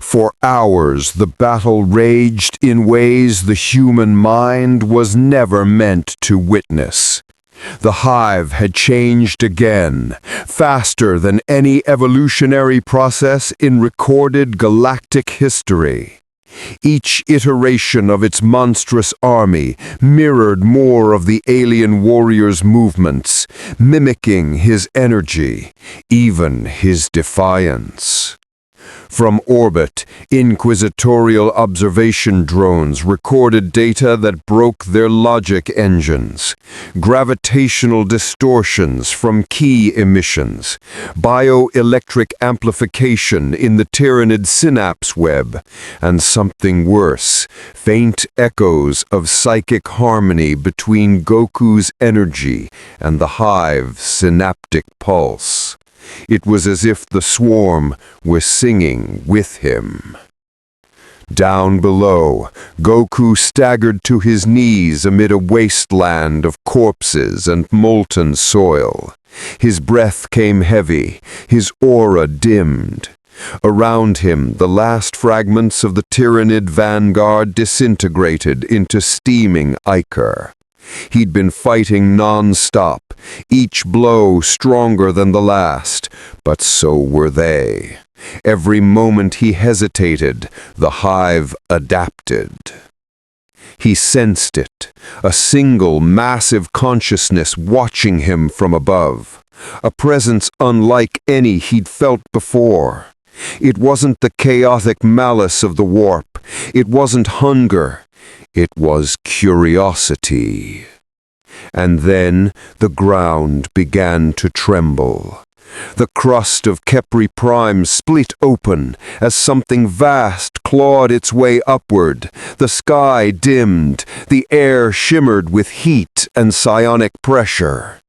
For hours the battle raged in ways the human mind was never meant to witness. The hive had changed again, faster than any evolutionary process in recorded galactic history. Each iteration of its monstrous army mirrored more of the alien warrior's movements, mimicking his energy, even his defiance. From orbit, inquisitorial observation drones recorded data that broke their logic engines. Gravitational distortions from key emissions, bioelectric amplification in the Tyranid synapse web, and something worse, faint echoes of psychic harmony between Goku's energy and the hive's synaptic pulse. It was as if the swarm were singing with him. Down below, Goku staggered to his knees amid a wasteland of corpses and molten soil. His breath came heavy, his aura dimmed. Around him, the last fragments of the Tyranid vanguard disintegrated into steaming ichor. He'd been fighting non-stop, each blow stronger than the last, but so were they. Every moment he hesitated, the hive adapted. He sensed it, a single massive consciousness watching him from above, a presence unlike any he'd felt before. It wasn't the chaotic malice of the warp, it wasn't hunger. It was curiosity. And then the ground began to tremble. The crust of Kepri Prime split open as something vast clawed its way upward. The sky dimmed, the air shimmered with heat and psionic pressure.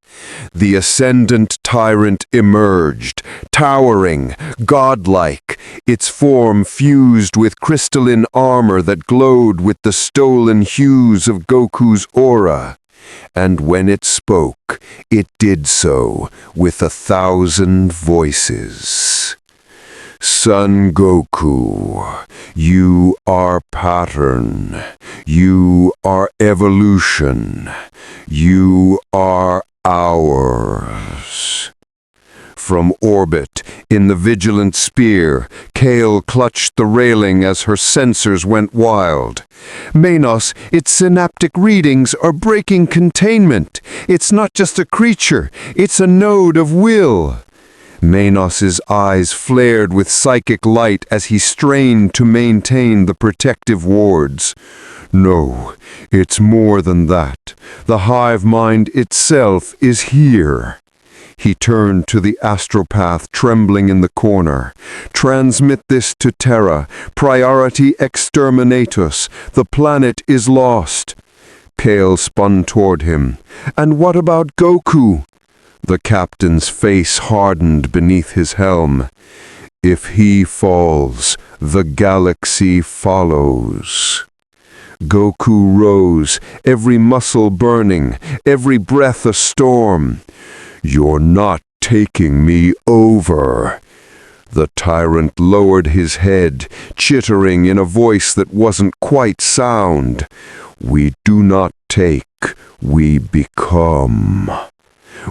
The ascendant tyrant emerged, towering, godlike, its form fused with crystalline armor that glowed with the stolen hues of Goku's aura. And when it spoke, it did so with 1,000 voices. Son Goku, you are pattern, you are evolution, you are ours. From orbit, in the vigilant spear, Kale clutched the railing as her sensors went wild. Manos, its synaptic readings are breaking containment. It's not just a creature, it's a node of will. Manos's eyes flared with psychic light as he strained to maintain the protective wards. No, it's more than that. The hive mind itself is here. He turned to the astropath trembling in the corner. Transmit this to Terra. Priority exterminatus. The planet is lost. Kale spun toward him. And what about Goku? The captain's face hardened beneath his helm. If he falls, the galaxy follows. Goku rose, every muscle burning, every breath a storm. You're not taking me over. The tyrant lowered his head, chittering in a voice that wasn't quite sound. We do not take, we become.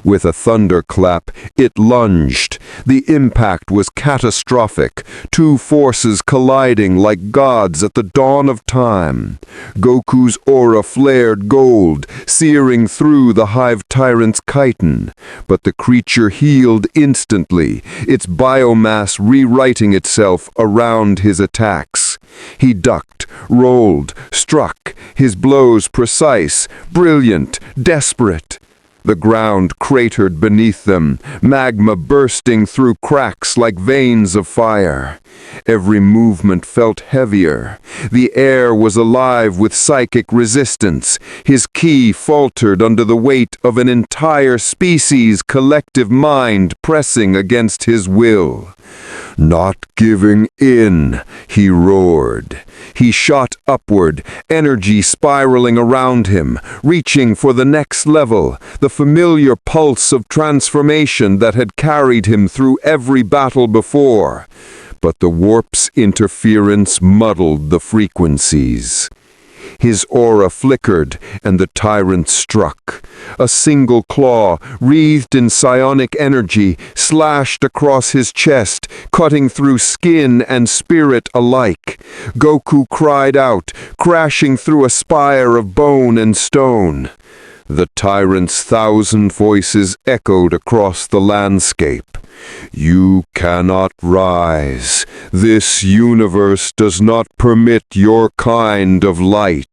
With a thunderclap, it lunged. The impact was catastrophic, two forces colliding like gods at the dawn of time. Goku's aura flared gold, searing through the hive tyrant's chitin. But the creature healed instantly, its biomass rewriting itself around his attacks. He ducked, rolled, struck, his blows precise, brilliant, desperate. The ground cratered beneath them, magma bursting through cracks like veins of fire. Every movement felt heavier. The air was alive with psychic resistance. His ki faltered under the weight of an entire species' collective mind pressing against his will. Not giving in, he roared. He shot upward, energy spiraling around him, reaching for the next level, the familiar pulse of transformation that had carried him through every battle before. But the warp's interference muddled the frequencies. His aura flickered, and the tyrant struck. A single claw, wreathed in psionic energy, slashed across his chest, cutting through skin and spirit alike. Goku cried out, crashing through a spire of bone and stone. The tyrant's 1,000 voices echoed across the landscape. You cannot rise. This universe does not permit your kind of light.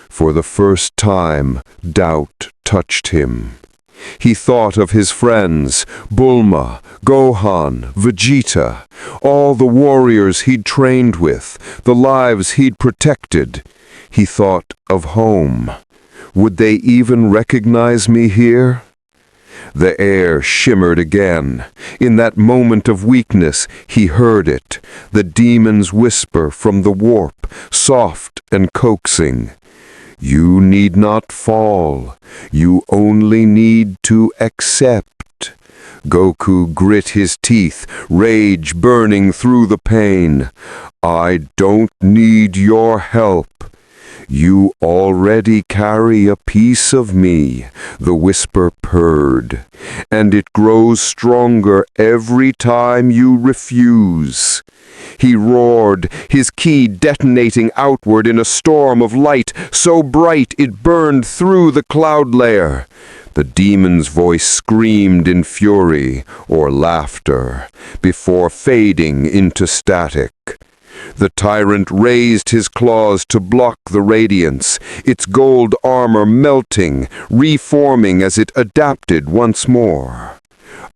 For the first time, doubt touched him. He thought of his friends, Bulma, Gohan, Vegeta, all the warriors he'd trained with, the lives he'd protected. He thought of home. Would they even recognize me here? The air shimmered again. In that moment of weakness, he heard it, the demon's whisper from the warp, soft and coaxing. You need not fall. You only need to accept. Goku grit his teeth, rage burning through the pain. I don't need your help. You already carry a piece of me, the whisper purred, and it grows stronger every time you refuse. He roared, his ki detonating outward in a storm of light so bright it burned through the cloud layer. The demon's voice screamed in fury or laughter, before fading into static. The tyrant raised his claws to block the radiance, its gold armor melting, reforming as it adapted once more.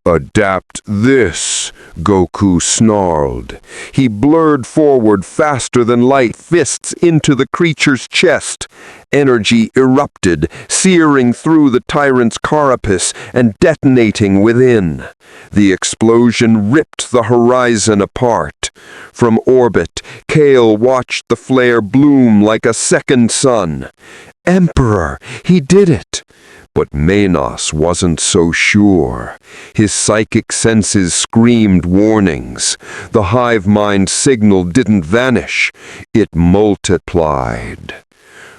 "Adapt this," Goku snarled. He blurred forward faster than light, fists into the creature's chest. Energy erupted, searing through the tyrant's carapace and detonating within. The explosion ripped the horizon apart. From orbit, Kale watched the flare bloom like a second sun. "Emperor, he did it!" But Manos wasn't so sure. His psychic senses screamed warnings. The hive mind signal didn't vanish. It multiplied.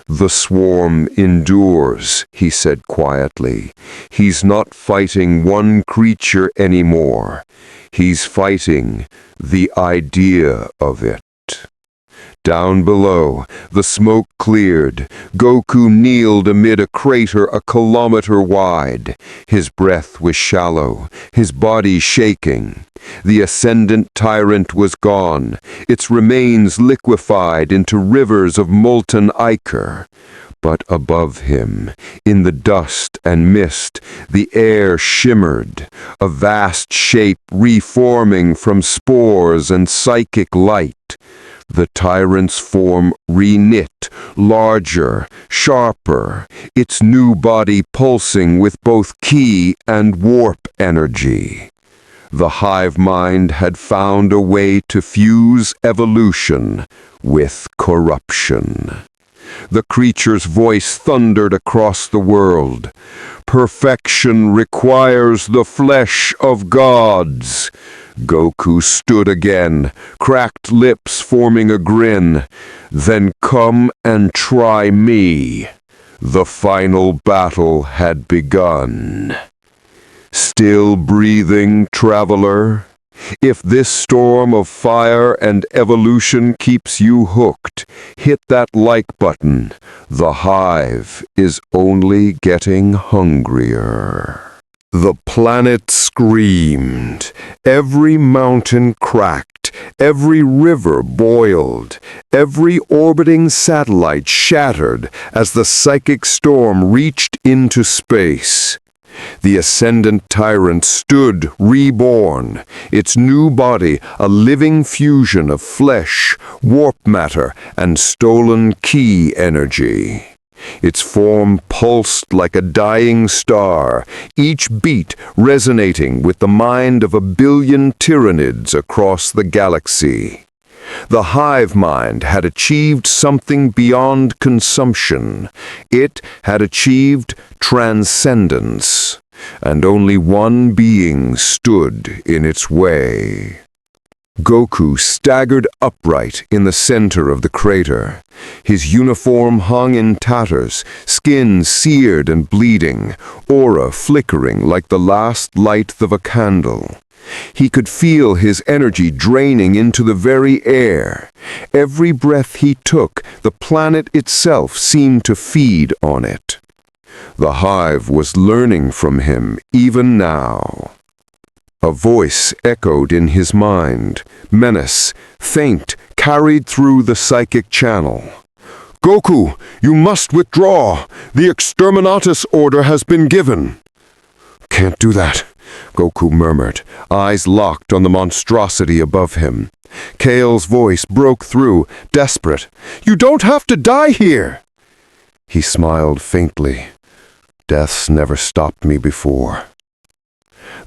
"The swarm endures," he said quietly. "He's not fighting one creature anymore. He's fighting the idea of it." Down below, the smoke cleared. Goku kneeled amid a crater a kilometer wide. His breath was shallow, his body shaking. The ascendant tyrant was gone, its remains liquefied into rivers of molten ichor. But above him, in the dust and mist, the air shimmered, a vast shape reforming from spores and psychic light. The tyrant's form reknit, larger, sharper, its new body pulsing with both ki and warp energy. The hive mind had found a way to fuse evolution with corruption. The creature's voice thundered across the world. "Perfection requires the flesh of gods." Goku stood again, cracked lips forming a grin. "Then come and try me." The final battle had begun. Still breathing, traveler? If this storm of fire and evolution keeps you hooked, hit that like button. The hive is only getting hungrier. The planet screamed. Every mountain cracked. Every river boiled. Every orbiting satellite shattered as the psychic storm reached into space. The ascendant tyrant stood reborn, its new body a living fusion of flesh, warp matter, and stolen ki energy. Its form pulsed like a dying star, each beat resonating with the mind of 1,000,000,000 Tyranids across the galaxy. The hive mind had achieved something beyond consumption. It had achieved transcendence, and only one being stood in its way. Goku staggered upright in the center of the crater. His uniform hung in tatters, skin seared and bleeding, aura flickering like the last light of a candle. He could feel his energy draining into the very air. Every breath he took, the planet itself seemed to feed on it. The hive was learning from him even now. A voice echoed in his mind, menace, faint, carried through the psychic channel. "Goku, you must withdraw. The exterminatus order has been given." "Can't do that," Goku murmured, eyes locked on the monstrosity above him. Kale's voice broke through, desperate. "You don't have to die here!" He smiled faintly. "Death's never stopped me before."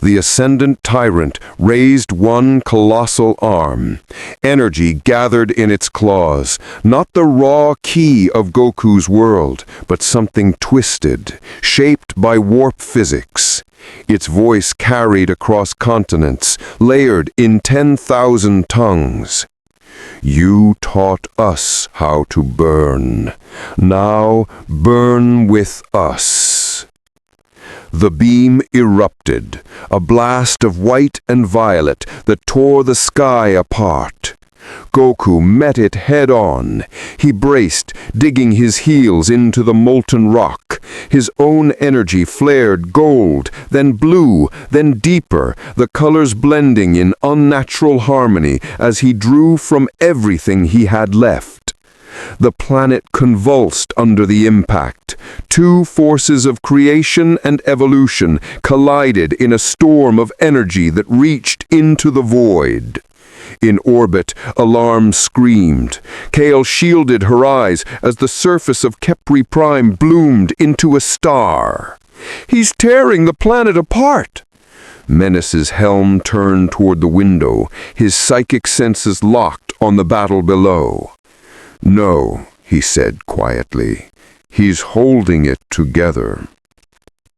The ascendant tyrant raised one colossal arm. Energy gathered in its claws, not the raw ki of Goku's world, but something twisted, shaped by warp physics. Its voice carried across continents, layered in 10,000 tongues. "You taught us how to burn. Now burn with us." The beam erupted, a blast of white and violet that tore the sky apart. Goku met it head-on. He braced, digging his heels into the molten rock. His own energy flared gold, then blue, then deeper, the colors blending in unnatural harmony as he drew from everything he had left. The planet convulsed under the impact. Two forces of creation and evolution collided in a storm of energy that reached into the void. In orbit, alarm screamed. Kale shielded her eyes as the surface of Kepri Prime bloomed into a star. "He's tearing the planet apart!" Menace's helm turned toward the window, his psychic senses locked on the battle below. "No," he said quietly. "He's holding it together."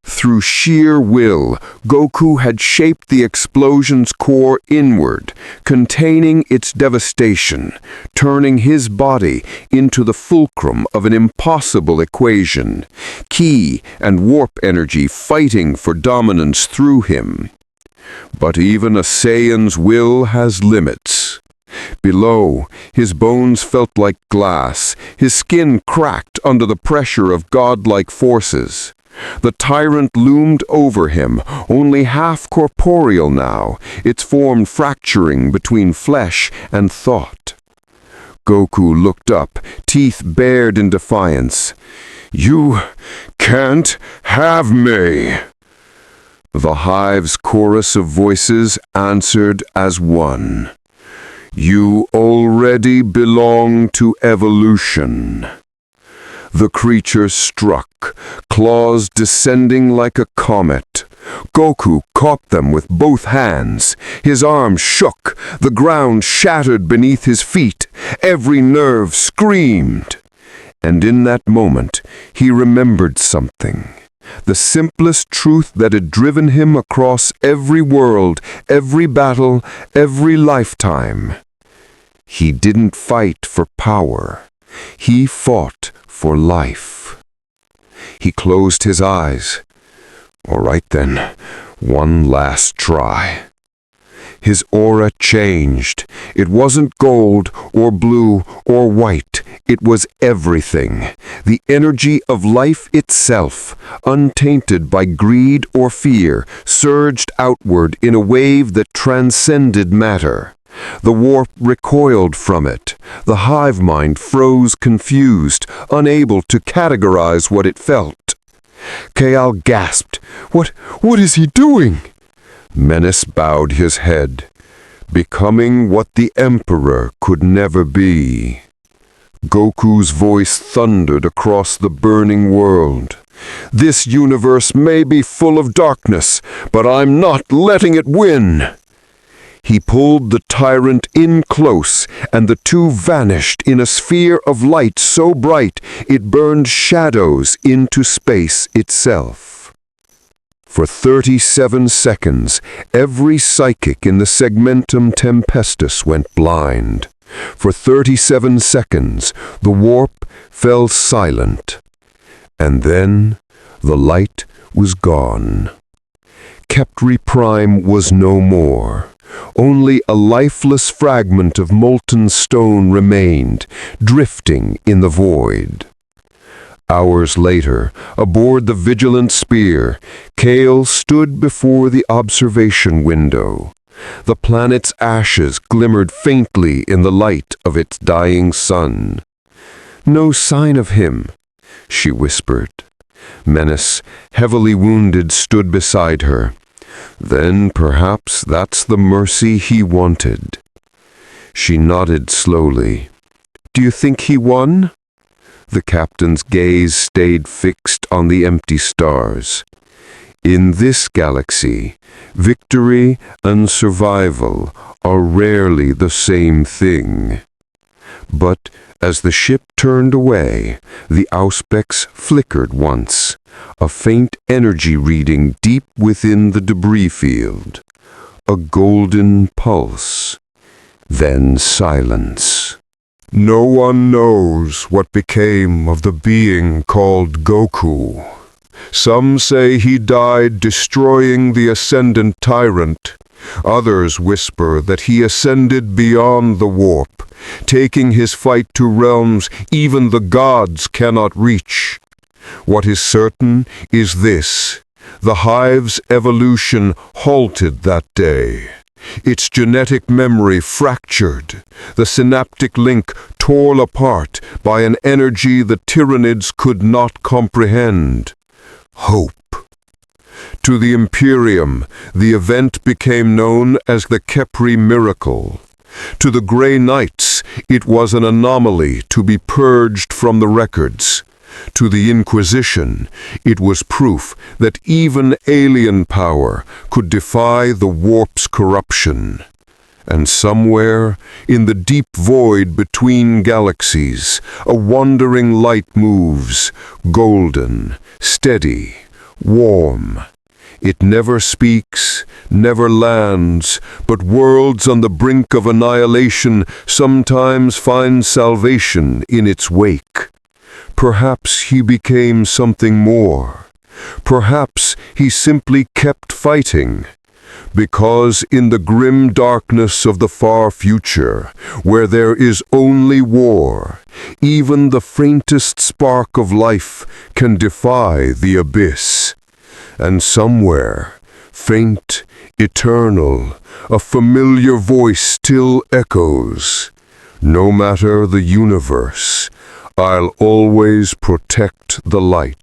Through sheer will, Goku had shaped the explosion's core inward, containing its devastation, turning his body into the fulcrum of an impossible equation, ki and warp energy fighting for dominance through him. But even a Saiyan's will has limits. Below, his bones felt like glass, his skin cracked under the pressure of godlike forces. The tyrant loomed over him, only half corporeal now, its form fracturing between flesh and thought. Goku looked up, teeth bared in defiance. "You can't have me!" The hive's chorus of voices answered as one. "You already belong to evolution." The creature struck, claws descending like a comet. Goku caught them with both hands. His arms shook, the ground shattered beneath his feet, every nerve screamed. And in that moment, he remembered something. The simplest truth that had driven him across every world, every battle, every lifetime. He didn't fight for power. He fought for life. He closed his eyes. "All right then, one last try." His aura changed. It wasn't gold or blue or white. It was everything. The energy of life itself, untainted by greed or fear, surged outward in a wave that transcended matter. The warp recoiled from it. The hive mind froze confused, unable to categorize what it felt. Kale gasped. What is he doing?" Menace bowed his head. "Becoming what the Emperor could never be." Goku's voice thundered across the burning world. "This universe may be full of darkness, but I'm not letting it win." He pulled the tyrant in close, and the two vanished in a sphere of light so bright it burned shadows into space itself. For 37 seconds, every psychic in the segmentum tempestus went blind. For 37 seconds, the warp fell silent. And then, the light was gone. Kepri Prime was no more. Only a lifeless fragment of molten stone remained, drifting in the void. Hours later, aboard the Vigilant Spear, Kale stood before the observation window. The planet's ashes glimmered faintly in the light of its dying sun. "No sign of him," she whispered. Menace, heavily wounded, stood beside her. "Then perhaps that's the mercy he wanted." She nodded slowly. "Do you think he won?" The captain's gaze stayed fixed on the empty stars. "In this galaxy, victory and survival are rarely the same thing." But as the ship turned away, the auspex flickered once, a faint energy reading deep within the debris field. A golden pulse. Then silence. No one knows what became of the being called Goku. Some say he died destroying the ascendant tyrant. Others whisper that he ascended beyond the warp, taking his fight to realms even the gods cannot reach. What is certain is this: the hive's evolution halted that day. Its genetic memory fractured, the synaptic link torn apart by an energy the Tyranids could not comprehend. Hope. To the Imperium, the event became known as the Khepri Miracle. To the Grey Knights, it was an anomaly to be purged from the records. To the Inquisition, it was proof that even alien power could defy the warp's corruption. And somewhere, in the deep void between galaxies, a wandering light moves, golden, steady, warm. It never speaks, never lands, but worlds on the brink of annihilation sometimes find salvation in its wake. Perhaps he became something more. Perhaps he simply kept fighting. Because in the grim darkness of the far future, where there is only war, even the faintest spark of life can defy the abyss. And somewhere, faint, eternal, a familiar voice still echoes. No matter the universe, I'll always protect the light.